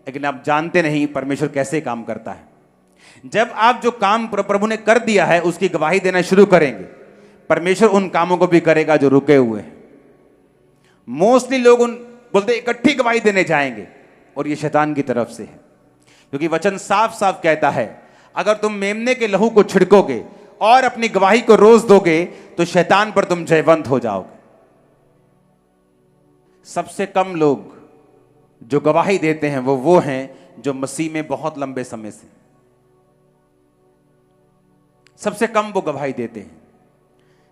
A: लेकिन आप जानते नहीं परमेश्वर कैसे काम करता है। जब आप जो काम प्रभु ने कर दिया है, उसकी गवाही देना शुरू करेंगे, परमेश्वर उन कामों को भी करेगा जो रुके हुए हैं। मोस्टली लोग उन बोलते इकट्ठी गवाही देने जाएंगे, और ये शैतान की तरफ से है। क्योंकि वचन साफ साफ कहता है, अगर तुम मेमने के लहू को छिड़कोगे और अपनी गवाही को रोज दोगे, तो शैतान पर तुम जयवंत हो जाओगे। सबसे कम लोग जो गवाही देते हैं वो हैं जो मसीह में बहुत लंबे समय से, सबसे कम वो गवाही देते हैं।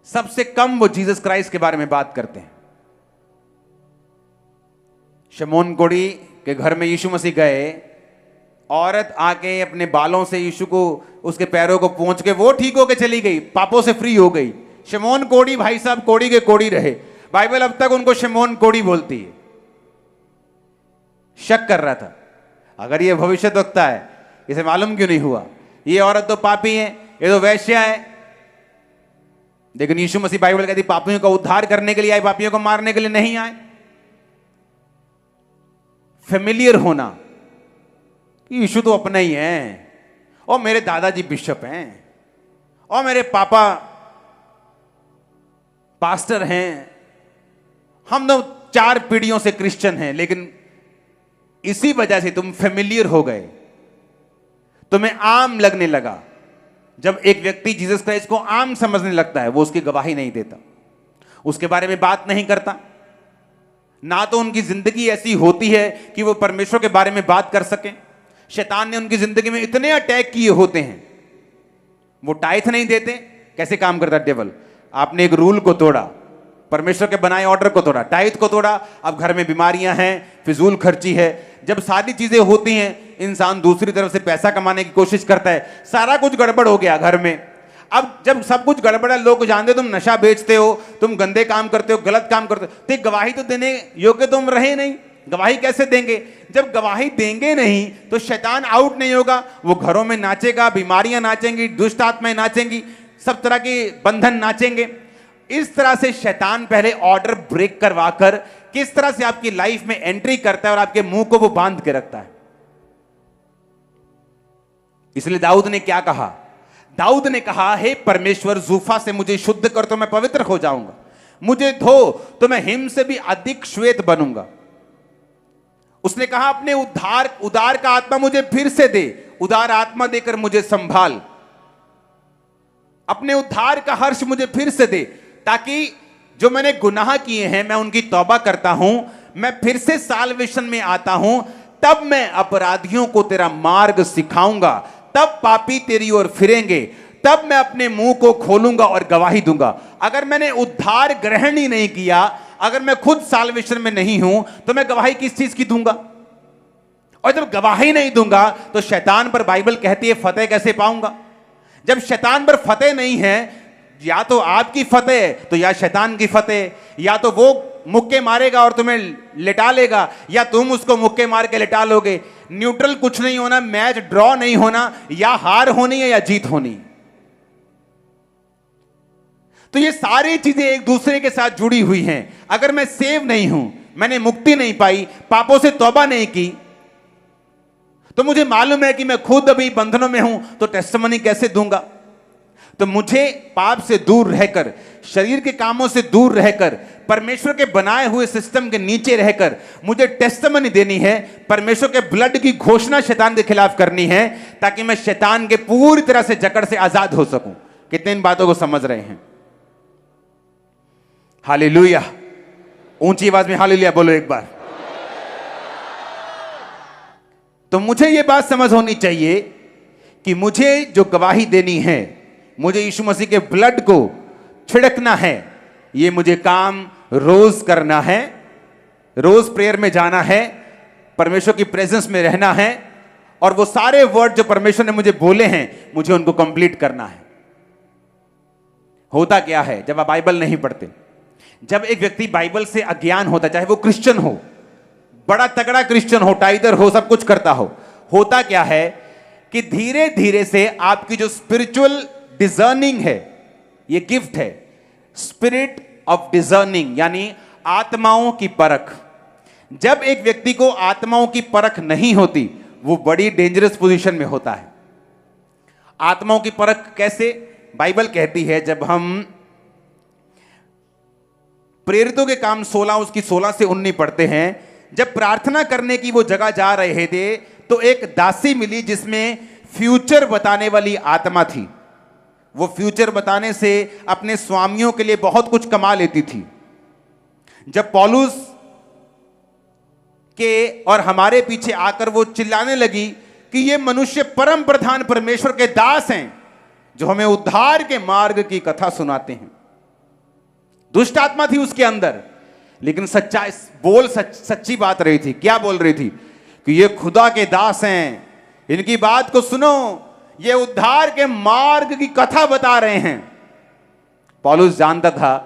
A: सबसे कम वो जीसस क्राइस्ट के बारे में बात करते हैं। शमौन कोढ़ी के घर में यीशु मसीह गए, औरत आके अपने बालों से यीशु को, उसके पैरों को पोंछ के वो ठीक होके चली गई, पापों से फ्री हो गई। शमौन कोढ़ी भाई साहब कोढ़ी के कोढ़ी रहे। बाइबल अब तक उनको शमौन कोढ़ी बोलती है। शक कर रहा था, अगर ये भविष्यद्वक्ता है, इसे मालूम क्यों नहीं हुआ? ये औरत तो पापी है, ये तो वैश्या है। लेकिन यीशु मसीह बाइबल कहती पापियों का उद्धार करने के लिए आए, पापियों को मारने के लिए नहीं आए। फेमिलियर होना, कि यीशु तो अपना ही है, और मेरे दादाजी बिशप हैं, और मेरे पापा पास्टर हैं, हम तो 4 पीढ़ियों से क्रिश्चियन हैं। लेकिन इसी वजह से तुम फेमिलियर हो गए, तुम्हें आम लगने लगा। जब एक व्यक्ति जीसस क्राइस्ट को आम समझने लगता है, वो उसकी गवाही नहीं देता, उसके बारे में बात नहीं करता, ना तो उनकी जिंदगी ऐसी होती है कि वो परमेश्वर के बारे में बात कर सकें। शैतान ने उनकी जिंदगी में इतने अटैक किए होते हैं, वो टाइथ नहीं देते। कैसे काम करता डेविल? आपने एक रूल को तोड़ा, परमेश्वर के बनाए ऑर्डर को तोड़ा, टाइथ को तोड़ा, अब घर में बीमारियां हैं, फिजूल खर्ची है। जब सारी चीजें होती हैं, इंसान दूसरी तरफ से पैसा कमाने की कोशिश करता है, सारा कुछ गड़बड़ हो गया घर में। अब जब सब कुछ गड़बड़ है, लोग जानते तुम नशा बेचते हो, तुम गंदे काम करते हो, गलत काम करते हो, तो गवाही तो देने योग्य तुम रहे नहीं। गवाही कैसे देंगे? जब गवाही देंगे नहीं तो शैतान आउट नहीं होगा, वो घरों में नाचेगा, बीमारियां नाचेंगी, दुष्ट आत्माएं नाचेंगी, सब तरह के बंधन नाचेंगे। इस तरह से शैतान पहले ऑर्डर ब्रेक करवाकर किस तरह से आपकी लाइफ में एंट्री करता है और आपके मुंह को वो बांध के रखता है। इसलिए दाऊद ने क्या कहा? दाऊद ने कहा, हे परमेश्वर, जूफा से मुझे शुद्ध कर तो मैं पवित्र हो जाऊंगा, मुझे धो तो मैं हिम से भी अधिक श्वेत बनूंगा। उसने कहा, अपने उदार का आत्मा मुझे फिर से दे, उदार आत्मा देकर मुझे संभाल, अपने उद्धार का हर्ष मुझे फिर से दे, ताकि जो मैंने गुनाह किए हैं मैं उनकी तौबा करता हूं, मैं फिर से साल्वेशन में आता हूं, तब मैं अपराधियों को तेरा मार्ग सिखाऊंगा, तब पापी तेरी ओर फिरेंगे, तब मैं अपने मुंह को खोलूंगा और गवाही दूंगा। अगर मैंने उद्धार ग्रहण ही नहीं किया, अगर मैं खुद साल्वेशन में नहीं हूं, तो मैं गवाही किस चीज की दूंगा? और जब गवाही नहीं दूंगा तो शैतान पर बाइबल कहती है फतेह कैसे पाऊंगा? जब शैतान पर फतेह नहीं है, या तो आपकी फतेह तो या शैतान की फतेह, या तो वो मुक्के मारेगा और तुम्हें लिटा लेगा, या तुम उसको मुक्के मार के लिटा लोगे। न्यूट्रल कुछ नहीं होना, मैच ड्रॉ नहीं होना, या हार होनी है या जीत होनी। तो ये सारी चीजें एक दूसरे के साथ जुड़ी हुई हैं। अगर मैं सेव नहीं हूं, मैंने मुक्ति नहीं पाई, पापों से तौबा नहीं की, तो मुझे मालूम है कि मैं खुद अभी बंधनों में हूं, तो टेस्टिमनी कैसे दूंगा? तो मुझे पाप से दूर रहकर, शरीर के कामों से दूर रहकर, परमेश्वर के बनाए हुए सिस्टम के नीचे रहकर मुझे टेस्टिमनी देनी है, परमेश्वर के ब्लड की घोषणा शैतान के खिलाफ करनी है, ताकि मैं शैतान के पूरी तरह से जकड़ से आजाद हो सकूं। कितने इन बातों को समझ रहे हैं? हालेलुया! ऊंची आवाज में हालेलुया बोलो एक बार। तो मुझे यह बात समझ होनी चाहिए कि मुझे जो गवाही देनी है, मुझे यीशु मसीह के ब्लड को छिड़कना है, ये मुझे काम रोज करना है, रोज प्रेयर में जाना है, परमेश्वर की प्रेजेंस में रहना है, और वो सारे वर्ड जो परमेश्वर ने मुझे बोले हैं, मुझे उनको कंप्लीट करना है। होता क्या है जब आप बाइबल नहीं पढ़ते? जब एक व्यक्ति बाइबल से अज्ञान होता, चाहे वो क्रिश्चियन हो, बड़ा तगड़ा क्रिश्चियन हो, टाइदर हो, सब कुछ करता हो, होता क्या है कि धीरे धीरे से आपकी जो स्पिरिचुअल डिजर्निंग है, ये गिफ्ट है, स्पिरिट ऑफ डिजर्निंग, यानी आत्माओं की परख। जब एक व्यक्ति को आत्माओं की परख नहीं होती, वो बड़ी डेंजरस पोजीशन में होता है। आत्माओं की परख कैसे? बाइबल कहती है, जब हम प्रेरितों के काम 16 उसकी 16 से 19 पढ़ते हैं, जब प्रार्थना करने की वो जगह जा रहे थे, तो एक दासी मिली जिसमें फ्यूचर बताने वाली आत्मा थी। वो फ्यूचर बताने से अपने स्वामियों के लिए बहुत कुछ कमा लेती थी। जब पौलुस के और हमारे पीछे आकर वो चिल्लाने लगी कि ये मनुष्य परम प्रधान परमेश्वर के दास हैं, जो हमें उद्धार के मार्ग की कथा सुनाते हैं। दुष्ट आत्मा थी उसके अंदर, लेकिन सच्ची बात रही थी। क्या बोल रही थी? कि ये खुदा के दास हैं, इनकी बात को सुनो, ये उद्धार के मार्ग की कथा बता रहे हैं। पौलुस जानता था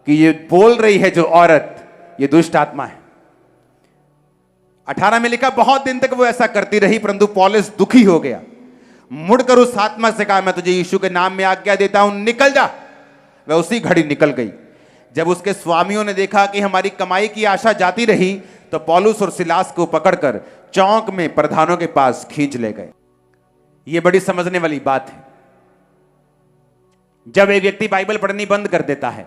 A: कि ये बोल रही है जो औरत, ये दुष्ट आत्मा है। 18 में लिखा, बहुत दिन तक वो ऐसा करती रही, परंतु पौलुस दुखी हो गया, मुड़कर उस आत्मा से कहा, मैं तुझे यीशु के नाम में आज्ञा देता हूं, निकल जा। वह उसी घड़ी निकल गई। जब उसके स्वामियों ने देखा कि हमारी कमाई की आशा जाती रही, तो पौलुस और सिलास को पकड़कर चौक में प्रधानों के पास खींच ले गए। यह बड़ी समझने वाली बात है। जब एक व्यक्ति बाइबल पढ़नी बंद कर देता है,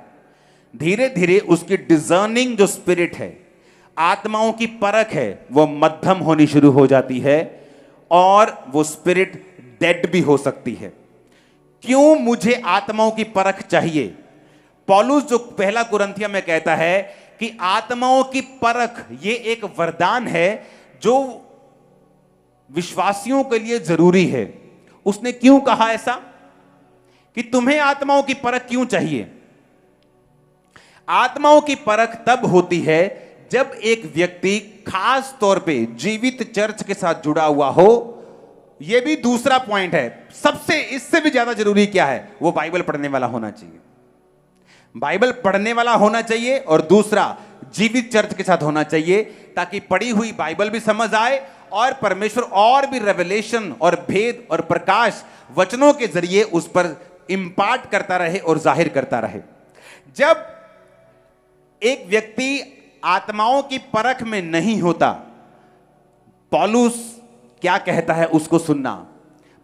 A: धीरे धीरे उसकी डिजर्निंग जो स्पिरिट है, आत्माओं की परख है, वो मध्यम होनी शुरू हो जाती है और वो स्पिरिट डेड भी हो सकती है। क्यों मुझे आत्माओं की परख चाहिए? पौलुस जो पहला कुरिन्थिया में कहता है कि आत्माओं की परख ये एक वरदान है जो विश्वासियों के लिए जरूरी है। उसने क्यों कहा ऐसा कि तुम्हें आत्माओं की परख क्यों चाहिए? आत्माओं की परख तब होती है जब एक व्यक्ति खास तौर पे जीवित चर्च के साथ जुड़ा हुआ हो। यह भी दूसरा पॉइंट है, सबसे इससे भी ज्यादा जरूरी क्या है? वो बाइबल पढ़ने वाला होना चाहिए। बाइबल पढ़ने वाला होना चाहिए और दूसरा जीवित चर्च के साथ होना चाहिए, ताकि पढ़ी हुई बाइबल भी समझ आए और परमेश्वर और भी रेवलेशन और भेद और प्रकाश वचनों के जरिए उस पर इंपार्ट करता रहे और जाहिर करता रहे। जब एक व्यक्ति आत्माओं की परख में नहीं होता, पौलुस क्या कहता है उसको सुनना।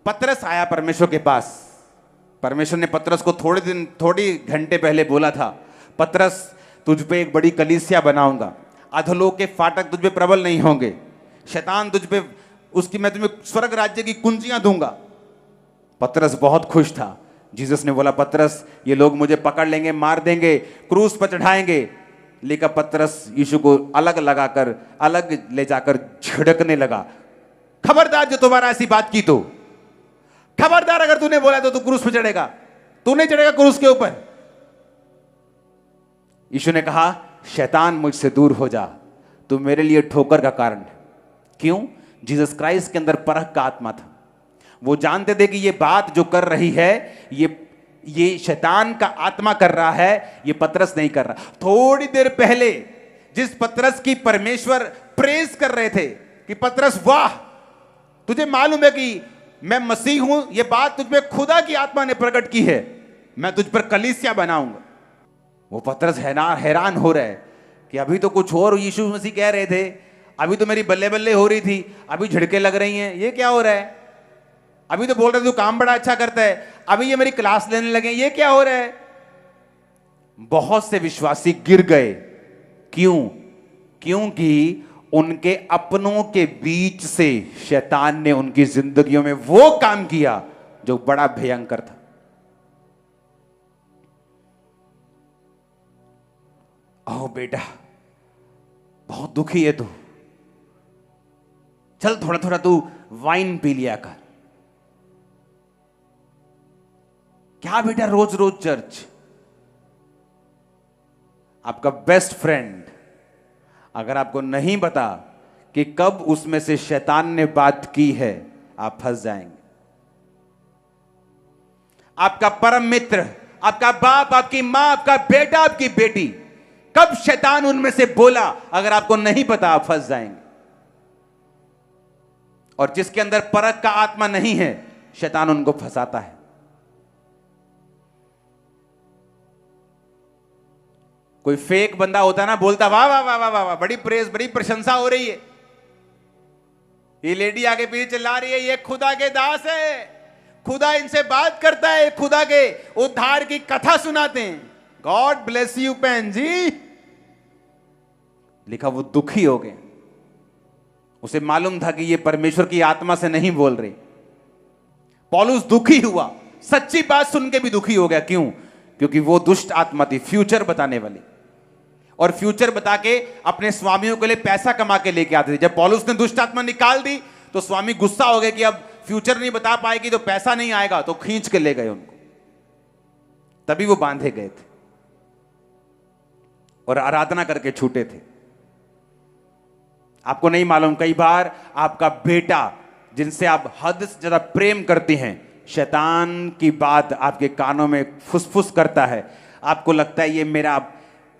A: पतरस आया परमेश्वर के पास। परमेश्वर ने पतरस को थोड़ी घंटे पहले बोला था, पतरस तुझ पे एक बड़ी कलीसिया बनाऊंगा, अधोलोक के फाटक तुझ पे प्रबल नहीं होंगे, शैतान तुझ पे मैं तुम्हें स्वर्ग राज्य की कुंजियां दूंगा। पतरस बहुत खुश था। जीसस ने बोला, पतरस ये लोग मुझे पकड़ लेंगे, मार देंगे, क्रूस पर चढ़ाएंगे। लेकिन पतरस यीशु को अलग लगाकर अलग ले जाकर झिड़कने लगा। खबरदार जो तुम्हारा ऐसी बात की तो, खबरदार अगर तूने बोला तो तू क्रूस पर चढ़ेगा, तू नहीं चढ़ेगा क्रूस के ऊपर। यीशु ने कहा, शैतान मुझसे दूर हो जा, तू मेरे लिए ठोकर का कारण है। क्यों? जीसस क्राइस्ट के अंदर परख का आत्मा था। वो जानते थे कि ये बात जो कर रही है ये शैतान का आत्मा कर रहा है, ये पतरस नहीं कर रहा। थोड़ी देर पहले जिस पतरस की परमेश्वर प्रेज कर रहे थे कि पतरस वाह, तुझे मालूम है कि मैं मसीह हूं, ये बात तुझ पे खुदा की आत्मा ने प्रकट की है, मैं तुझ पर कलीसिया बनाऊंगा। वो पतरस हैरान हो रहा है कि अभी तो कुछ और यीशु मसीह कह रहे थे, अभी तो मेरी बल्ले बल्ले हो रही थी, अभी झिड़के लग रही हैं, ये क्या हो रहा है? अभी तो बोल रहे थे तू काम बड़ा अच्छा करता है, अभी ये मेरी क्लास लेने लगे, ये क्या हो रहा है? बहुत से विश्वासी गिर गए। क्यों? क्योंकि उनके अपनों के बीच से शैतान ने उनकी जिंदगियों में वो काम किया जो बड़ा भयंकर था। ओ बेटा, बहुत दुखी है तू, चल थोड़ा थोड़ा तू वाइन पी लिया कर। क्या बेटा रोज रोज चर्च? आपका बेस्ट फ्रेंड अगर आपको नहीं पता कि कब उसमें से शैतान ने बात की है, आप फंस जाएंगे। आपका परम मित्र, आपका बाप, आपकी मां, आपका बेटा, आपकी बेटी, कब शैतान उनमें से बोला, अगर आपको नहीं पता आप फंस जाएंगे। और जिसके अंदर परख का आत्मा नहीं है, शैतान उनको फंसाता है। कोई फेक बंदा होता ना, बोलता वाह वाह वाह वाह वाह, बड़ी प्रेज, बड़ी प्रशंसा हो रही है, ये लेडी आगे पीछे चिल्ला रही है, ये खुदा के दास है, खुदा इनसे बात करता है, खुदा के उद्धार की कथा सुनाते हैं। गॉड ब्लेस यू बहन जी। लिखा वो दुखी हो गए। उसे मालूम था कि ये परमेश्वर की आत्मा से नहीं बोल रही। पौलुस दुखी हुआ, सच्ची बात सुन के भी दुखी हो गया। क्यों? क्योंकि वो दुष्ट आत्मा थी, फ्यूचर बताने वाली, और फ्यूचर बता के अपने स्वामियों के लिए पैसा कमा के लेके आते थे। जब पौलुस ने दुष्ट आत्मा निकाल दी तो स्वामी गुस्सा हो गए कि अब फ्यूचर नहीं बता पाएगी तो पैसा नहीं आएगा, तो खींच के ले गए उनको। तभी वो बांधे गए थे और आराधना करके छूटे थे। आपको नहीं मालूम, कई बार आपका बेटा जिनसे आप हद से ज्यादा प्रेम करते हैं, शैतान की बात आपके कानों में फुसफुस करता है। आपको लगता है ये मेरा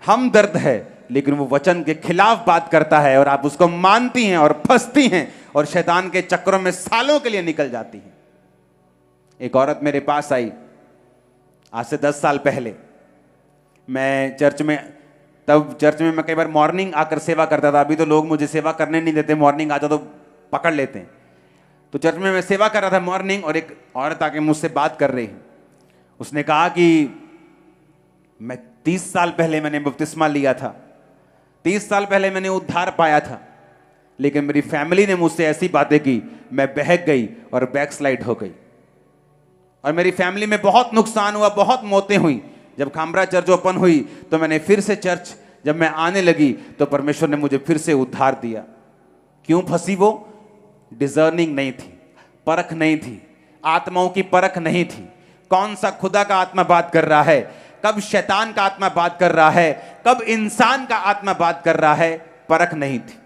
A: हमदर्द है, लेकिन वो वचन के खिलाफ बात करता है और आप उसको मानती हैं और फंसती हैं और शैतान के चक्करों में सालों के लिए निकल जाती हैं। एक औरत मेरे पास आई आज से 10 साल पहले। मैं चर्च में मैं कई बार मॉर्निंग आकर सेवा करता था। अभी तो लोग मुझे सेवा करने नहीं देते, मॉर्निंग आता तो पकड़ लेते हैं। तो चर्च में मैं सेवा कर रहा था मॉर्निंग, और एक औरत आके मुझसे बात कर रही है। उसने कहा कि मैं 30 साल पहले मैंने बपतिस्मा लिया था, 30 साल पहले मैंने उद्धार पाया था, लेकिन मेरी फैमिली ने मुझसे ऐसी बातें की, मैं बहक गई और बैकस्लाइड हो गई, और मेरी फैमिली में बहुत नुकसान हुआ, बहुत मौतें हुई। जब खामरा चर्च ओपन हुई तो मैंने फिर से चर्च जब मैं आने लगी तो परमेश्वर ने मुझे फिर से उद्धार दिया। क्यों फंसी वो? डिजर्निंग नहीं थी, परख नहीं थी, आत्माओं की परख नहीं थी। कौन सा खुदा का आत्मा बात कर रहा है, कब शैतान का आत्मा बात कर रहा है, कब इंसान का आत्मा बात कर रहा है, परख नहीं थी।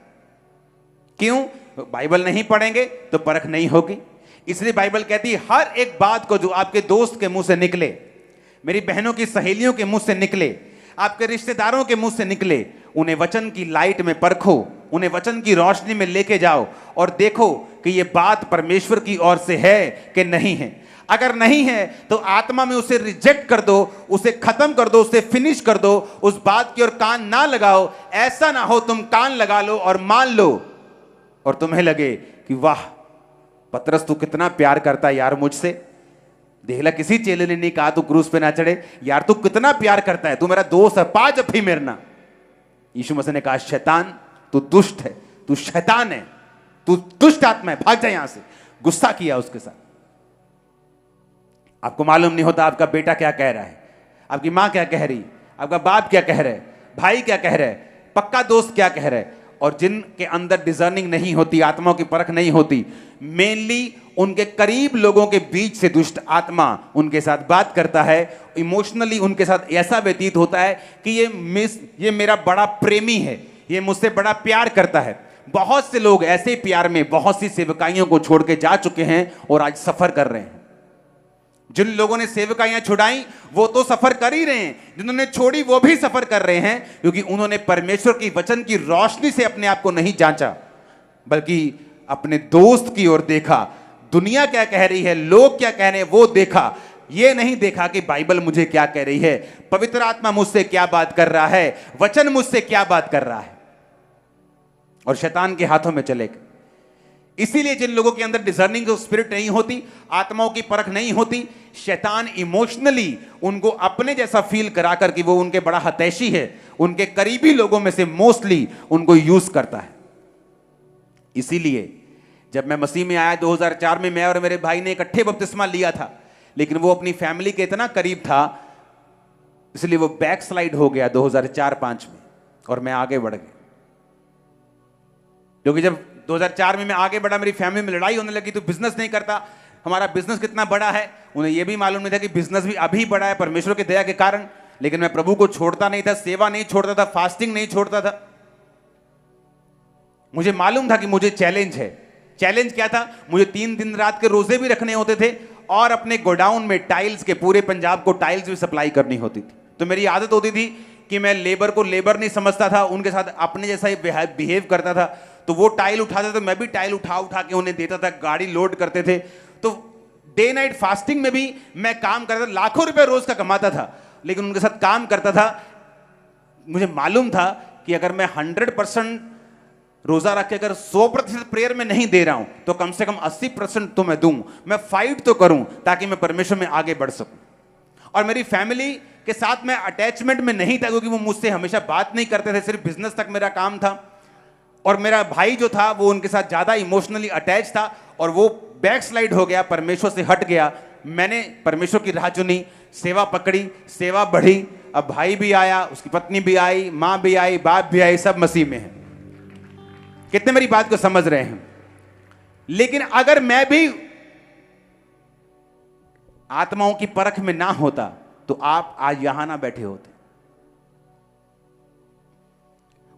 A: क्यों? बाइबल नहीं पढ़ेंगे तो परख नहीं होगी। इसलिए बाइबल कहती है हर एक बात को जो आपके दोस्त के मुंह से निकले, मेरी बहनों की सहेलियों के मुंह से निकले, आपके रिश्तेदारों के मुंह से निकले, उन्हें वचन की लाइट में परखो, उन्हें वचन की रोशनी में लेके जाओ और देखो कि यह बात परमेश्वर की ओर से है कि नहीं है। अगर नहीं है तो आत्मा में उसे रिजेक्ट कर दो, उसे खत्म कर दो, उसे फिनिश कर दो, उस बात की ओर कान ना लगाओ। ऐसा ना हो तुम कान लगा लो और मान लो और तुम्हें लगे कि वाह पतरस तू कितना प्यार करता है यार मुझसे। देखला किसी चेले ने नहीं कहा तू क्रूस पे ना चढ़े, यार तू कितना प्यार करता है, तू मेरा दोस्त है, पा जफ्फी मेरना। यीशु मसीह ने कहा शैतान तू दुष्ट है, तू शैतान है, तू दुष्ट आत्मा है, भाग जा यहां से। गुस्सा किया उसके साथ। आपको मालूम नहीं होता आपका बेटा क्या कह रहा है, आपकी मां क्या कह रही, आपका बाप क्या कह रहा है, भाई क्या कह रहा है, पक्का दोस्त क्या कह रहा है। और जिनके अंदर डिजर्निंग नहीं होती, आत्माओं की परख नहीं होती, मेनली उनके करीब लोगों के बीच से दुष्ट आत्मा उनके साथ बात करता है। इमोशनली उनके साथ ऐसा व्यतीत होता है कि ये मेरा बड़ा प्रेमी है, ये मुझसे बड़ा प्यार करता है। बहुत से लोग ऐसे प्यार में बहुत सी सेवकाइयों को छोड़ के जा चुके हैं और आज सफर कर रहे हैं। जिन लोगों ने सेवकाइयां छुड़ाई वो तो सफर कर ही रहे हैं, जिन्होंने छोड़ी वो भी सफर कर रहे हैं, क्योंकि उन्होंने परमेश्वर की वचन की रोशनी से अपने आप को नहीं जांचा, बल्कि अपने दोस्त की ओर देखा। दुनिया क्या कह रही है, लोग क्या कह रहे हैं वो देखा, ये नहीं देखा कि बाइबल मुझे क्या कह रही है, पवित्र आत्मा मुझसे क्या बात कर रहा है, वचन मुझसे क्या बात कर रहा है, और शैतान के हाथों में चले गए। इसीलिए जिन लोगों के अंदर डिजर्निंग स्पिरिट नहीं होती, आत्माओं की परख नहीं होती, शैतान इमोशनली उनको अपने जैसा फील करा कर कि वो उनके बड़ा हतैशी है, उनके करीबी लोगों में से मोस्टली उनको यूज करता है। इसीलिए जब मैं मसीह में आया 2004 में, मैं और मेरे भाई ने इकट्ठे बपतिस्मा लिया था, लेकिन वो अपनी फैमिली के इतना करीब था इसलिए वो बैक स्लाइड हो गया 2004-5 में, और मैं आगे बढ़ गया। क्योंकि जब 2004 में मैं आगे बढ़ा, मेरी फैमिली में लड़ाई होने लगी, तो बिजनेस नहीं करता, हमारा बिजनेस कितना बड़ा है उन्हें यह भी मालूम नहीं था कि बिजनेस भी अभी बड़ा है परमेश्वर की दया के कारण। लेकिन मैं प्रभु को छोड़ता नहीं था, सेवा नहीं छोड़ता था, फास्टिंग नहीं छोड़ता था। मुझे मालूम था कि मुझे चैलेंज है। चैलेंज क्या था? मुझे 3 दिन रात के रोजे भी रखने होते थे और अपने गोडाउन में टाइल्स के, पूरे पंजाब को टाइल्स भी सप्लाई करनी होती थी। तो मेरी आदत होती थी कि मैं लेबर को लेबर नहीं समझता था, उनके साथ अपने जैसा ही बिहेव करता था। तो वो टाइल उठाते तो मैं भी टाइल उठा उठा के उन्हें देता था, गाड़ी लोड करते थे। तो डे नाइट फास्टिंग में भी मैं काम करता था, लाखों रुपए रोज का कमाता था, लेकिन उनके साथ काम करता था। मुझे मालूम था कि अगर मैं 100% रोजा रख के अगर 100% प्रेयर में नहीं दे रहा हूं तो कम से कम 80% तो मैं दूं, मैं फाइट तो करूं ताकि मैं परमेश्वर में आगे बढ़ सकूं। और मेरी फैमिली के साथ मैं अटैचमेंट में नहीं था, क्योंकि वो मुझसे हमेशा बात नहीं करते थे, सिर्फ बिजनेस तक मेरा काम था। और मेरा भाई जो था वो उनके साथ ज्यादा इमोशनली अटैच था और वो बैक स्लाइड हो गया, परमेश्वर से हट गया। मैंने परमेश्वर की राह चुनी, सेवा पकड़ी, सेवा बढ़ी। अब भाई भी आया, उसकी पत्नी भी आई, मां भी आई, बाप भी आई, सब मसीह में है। कितने मेरी बात को समझ रहे हैं? लेकिन अगर मैं भी आत्माओं की परख में ना होता तो आप आज यहां ना बैठे होते।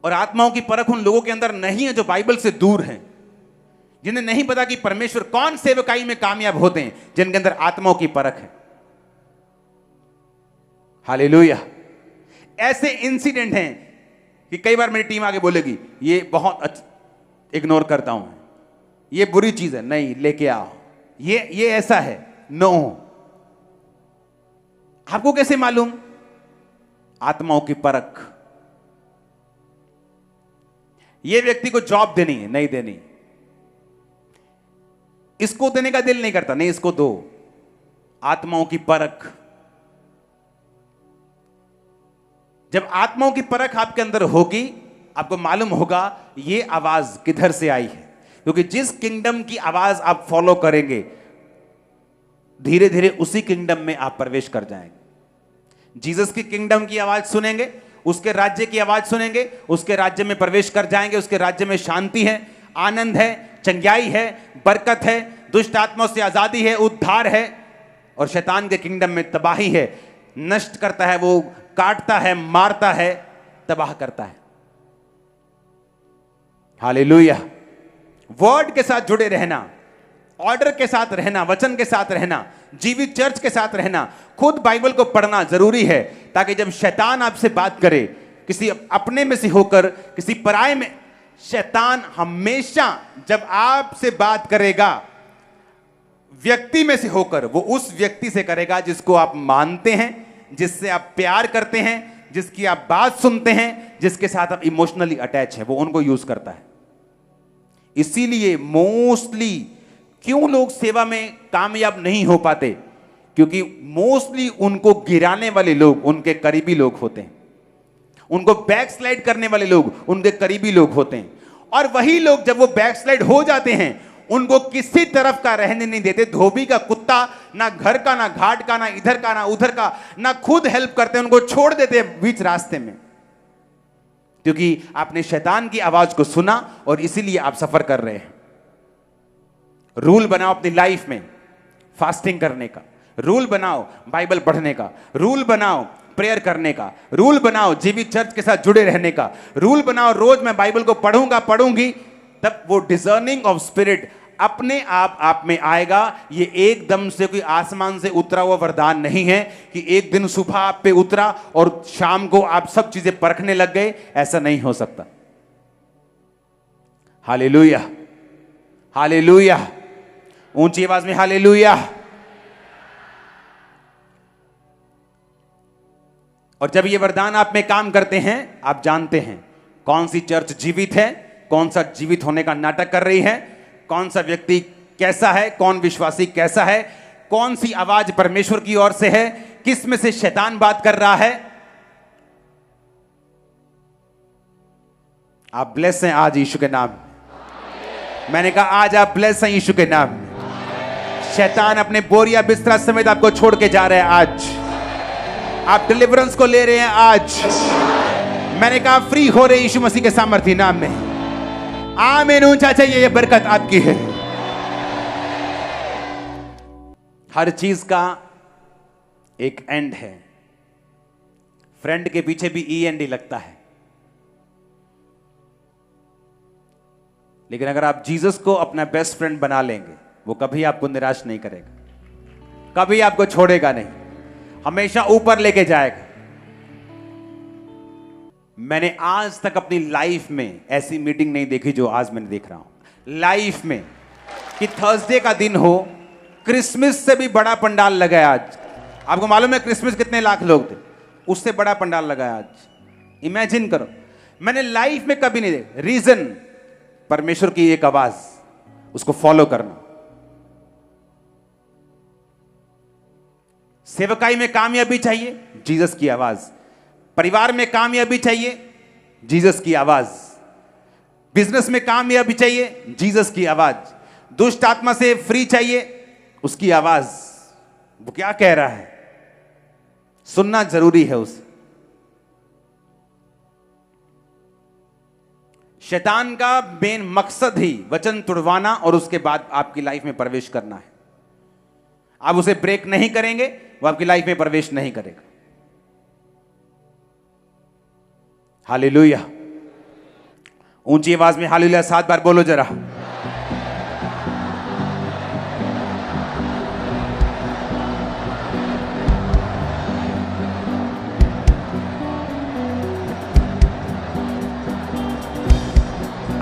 A: और आत्माओं की परख उन लोगों के अंदर नहीं है जो बाइबल से दूर हैं, जिन्हें नहीं पता कि परमेश्वर कौन सेवकाई में कामयाब होते हैं, जिनके अंदर आत्माओं की परख है। हालेलुया। ऐसे इंसिडेंट हैं कि कई बार मेरी टीम आगे बोलेगी ये बहुत इग्नोर करता हूं, ये बुरी चीज है, नहीं लेके आओ, ये ऐसा है, नो। आपको कैसे मालूम? आत्माओं की परख। ये व्यक्ति को जॉब देनी है, नहीं देनी, इसको देने का दिल नहीं करता, नहीं इसको दो। आत्माओं की परख, जब आत्माओं की परख आपके अंदर होगी, आपको मालूम होगा ये आवाज किधर से आई है। क्योंकि जिस किंगडम की आवाज आप फॉलो करेंगे, धीरे धीरे उसी किंगडम में आप प्रवेश कर जाएंगे। जीसस की किंगडम की आवाज सुनेंगे, उसके राज्य की आवाज सुनेंगे, उसके राज्य में प्रवेश कर जाएंगे। उसके राज्य में शांति है, आनंद है, चंगाई है, बरकत है, दुष्ट आत्माओं से आजादी है, उद्धार है। और शैतान के किंगडम में तबाही है, नष्ट करता है, वो काटता है, मारता है, तबाह करता है। हालेलुया। वर्ड के साथ जुड़े रहना, ऑर्डर के साथ रहना, वचन के साथ रहना, जीवित चर्च के साथ रहना, खुद बाइबल को पढ़ना जरूरी है, ताकि जब शैतान आपसे बात करे, किसी अपने में से होकर किसी पराये में, शैतान हमेशा जब आपसे बात करेगा व्यक्ति में से होकर, वो उस व्यक्ति से करेगा जिसको आप मानते हैं, जिससे आप प्यार करते हैं, जिसकी आप बात सुनते हैं, जिसके साथ आप इमोशनली अटैच है, वो उनको यूज करता है। इसीलिए मोस्टली क्यों लोग सेवा में कामयाब नहीं हो पाते, क्योंकि मोस्टली उनको गिराने वाले लोग उनके करीबी लोग होते हैं, उनको बैकस्लाइड करने वाले लोग उनके करीबी लोग होते हैं। और वही लोग जब वो बैकस्लाइड हो जाते हैं, उनको किसी तरफ का रहने नहीं देते। धोबी का कुत्ता, ना घर का, ना घाट का, ना इधर का, ना उधर का, ना खुद हेल्प करते, उनको छोड़ देते हैं बीच रास्ते में, क्योंकि आपने शैतान की आवाज को सुना और इसीलिए आप सफर कर रहे हैं। रूल बनाओ अपनी लाइफ में, फास्टिंग करने का रूल बनाओ, बाइबल पढ़ने का रूल बनाओ, प्रेयर करने का रूल बनाओ, जीवित चर्च के साथ जुड़े रहने का रूल बनाओ। रोज मैं बाइबल को पढ़ूंगा, पढ़ूंगी, तब वो डिजर्निंग ऑफ स्पिरिट अपने आप में आएगा। ये एकदम से कोई आसमान से उतरा हुआ वरदान नहीं है कि एक दिन सुबह आप पे उतरा और शाम को आप सब चीजें परखने लग गए। ऐसा नहीं हो सकता। हालेलुया, हालेलुया, ऊंची आवाज में हालेलुया। और जब ये वरदान आप में काम करते हैं, आप जानते हैं कौन सी चर्च जीवित है, कौन सा जीवित होने का नाटक कर रही है, कौन सा व्यक्ति कैसा है, कौन विश्वासी कैसा है, कौन सी आवाज परमेश्वर की ओर से है, किस में से शैतान बात कर रहा है। आप ब्लेस हैं आज यीशु के नाम। मैंने कहा आज आप ब्लेस हैं यीशु के नाम। शैतान अपने बोरिया बिस्तरा समेत आपको छोड़ के जा रहे हैं। आज आप डिलीवरेंस को ले रहे हैं। आज मैंने कहा फ्री हो रहे यीशु मसीह के सामर्थी नाम में। आमीन। ऊंचा चाहिए, ये बरकत आपकी है। हर चीज का एक एंड है। फ्रेंड के पीछे भी END लगता है, लेकिन अगर आप जीसस को अपना बेस्ट फ्रेंड बना लेंगे, वो कभी आपको निराश नहीं करेगा, कभी आपको छोड़ेगा नहीं, हमेशा ऊपर लेके जाएगा। मैंने आज तक अपनी लाइफ में ऐसी मीटिंग नहीं देखी जो आज मैंने देख रहा हूं लाइफ में, कि थर्सडे का दिन हो, क्रिसमस से भी बड़ा पंडाल लगा है आज। आपको मालूम है क्रिसमस कितने लाख लोग थे, उससे बड़ा पंडाल लगा है आज। इमेजिन करो, मैंने लाइफ में कभी नहीं देखा। रीजन परमेश्वर की एक आवाज, उसको फॉलो करना। सेवकाई में कामयाबी चाहिए, जीसस की आवाज। परिवार में कामयाबी चाहिए, जीसस की आवाज। बिजनेस में कामयाबी चाहिए, जीसस की आवाज। दुष्ट आत्मा से फ्री चाहिए, उसकी आवाज। वो क्या कह रहा है, सुनना जरूरी है उसे। शैतान का मेन मकसद ही वचन तुड़वाना और उसके बाद आपकी लाइफ में प्रवेश करना है। आप उसे ब्रेक नहीं करेंगे, वो आपकी लाइफ में प्रवेश नहीं करेगा। हालेलुया। ऊंची आवाज में हालेलुया 7 बार बोलो जरा।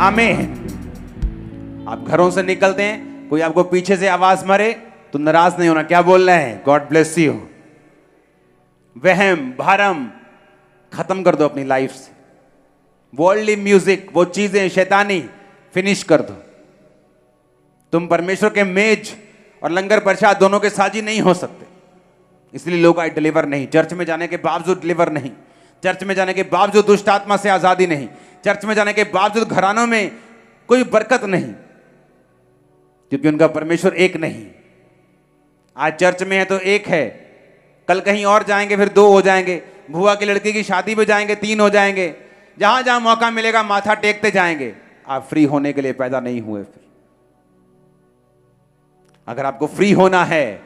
A: आमीन। आप घरों से निकलते हैं, कोई आपको पीछे से आवाज मारे तो नाराज नहीं होना। क्या बोल रहे हैं? God bless you. वहम भरम खत्म कर दो अपनी लाइफ से। वर्ल्डली म्यूजिक, वो चीजें शैतानी फिनिश कर दो। तुम परमेश्वर के मेज और लंगर प्रसाद दोनों के साझी नहीं हो सकते। इसलिए लोग आज डिलीवर नहीं, चर्च में जाने के बावजूद डिलीवर नहीं, चर्च में जाने के बावजूद दुष्ट आत्मा से आजादी नहीं, चर्च में जाने के बावजूद घरानों में कोई बरकत नहीं, क्योंकि उनका परमेश्वर एक नहीं। आज चर्च में है तो एक है, कल कहीं और जाएंगे फिर 2 हो जाएंगे, बुआ की लड़की की शादी पे जाएंगे 3 हो जाएंगे, जहां जहां मौका मिलेगा माथा टेकते जाएंगे। आप फ्री होने के लिए पैदा नहीं हुए। फिर अगर आपको फ्री होना है,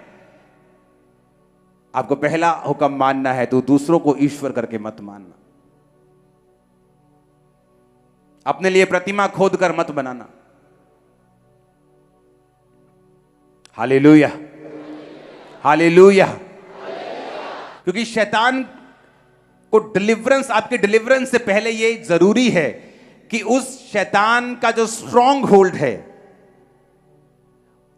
A: आपको पहला हुक्म मानना है तो दूसरों को ईश्वर करके मत मानना। अपने लिए प्रतिमा खोद कर मत बनाना। Hallelujah, hallelujah. क्योंकि शैतान को डिलीवरेंस, आपके डिलीवरेंस से पहले यह जरूरी है कि उस शैतान का जो स्ट्रॉन्ग होल्ड है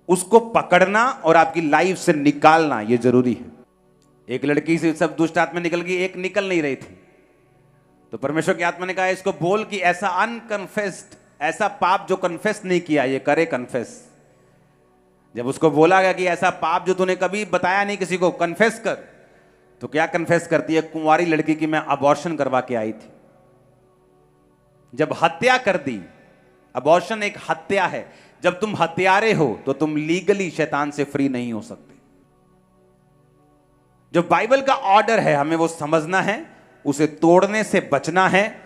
A: उसको पकड़ना और आपकी लाइफ से निकालना, यह जरूरी है। एक लड़की से सब दुष्ट आत्मा निकल गई, एक निकल नहीं रही थी, तो परमेश्वर की आत्मा ने कहा इसको बोल कि ऐसा अनकन्फेस्ड, ऐसा पाप जो कन्फेस नहीं किया ये करे कन्फेस। जब उसको बोला गया कि ऐसा पाप जो तूने कभी बताया नहीं किसी को, कन्फेस कर, तो क्या कन्फेस करती है? कुंवारी लड़की की मैं अबॉर्शन करवा के आई थी। जब हत्या कर दी, अबॉर्शन एक हत्या है, जब तुम हत्यारे हो तो तुम लीगली शैतान से फ्री नहीं हो सकते। जो बाइबल का ऑर्डर है हमें वो समझना है, उसे तोड़ने से बचना है।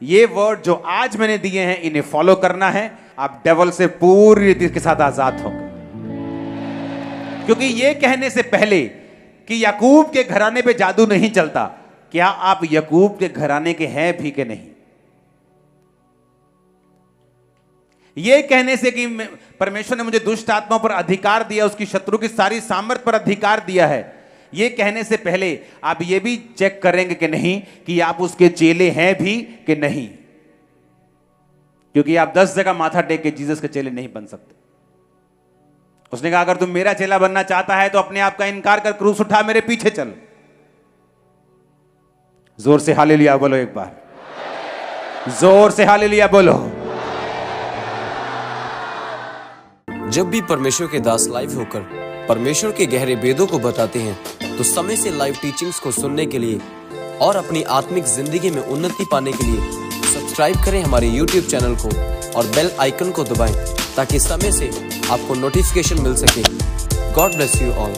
A: ये वर्ड जो आज मैंने दिए हैं इन्हें फॉलो करना है, आप डेविल से पूरी रीति के साथ आजाद होंगे। क्योंकि ये कहने से पहले कि याकूब के घराने पे जादू नहीं चलता, क्या आप याकूब के घराने के हैं भी कि नहीं? यह कहने से कि परमेश्वर ने मुझे दुष्ट आत्माओं पर अधिकार दिया, उसकी शत्रु की सारी सामर्थ पर अधिकार दिया है, यह कहने से पहले आप यह भी चेक करेंगे कि नहीं कि आप उसके चेले हैं भी कि नहीं। क्योंकि आप 10 जगह माथा टेक के जीसस के चेले नहीं बन सकते। उसने कहा अगर तुम मेरा चेला बनना चाहता है तो अपने आप का इनकार कर, क्रूस उठा, मेरे पीछे चल। जोर से हालेलुया बोलो एक बार, जोर से हालेलुया बोलो।
B: जब भी परमेश्वर के दास लाइव होकर परमेश्वर के गहरे वेदों को बताते हैं तो समय से लाइव टीचिंग्स को सुनने के लिए और अपनी आत्मिक जिंदगी में उन्नति पाने के लिए सब्सक्राइब करें हमारे YouTube चैनल को और बेल आइकन को दबाएं ताकि समय से आपको नोटिफिकेशन मिल सके। God bless you all.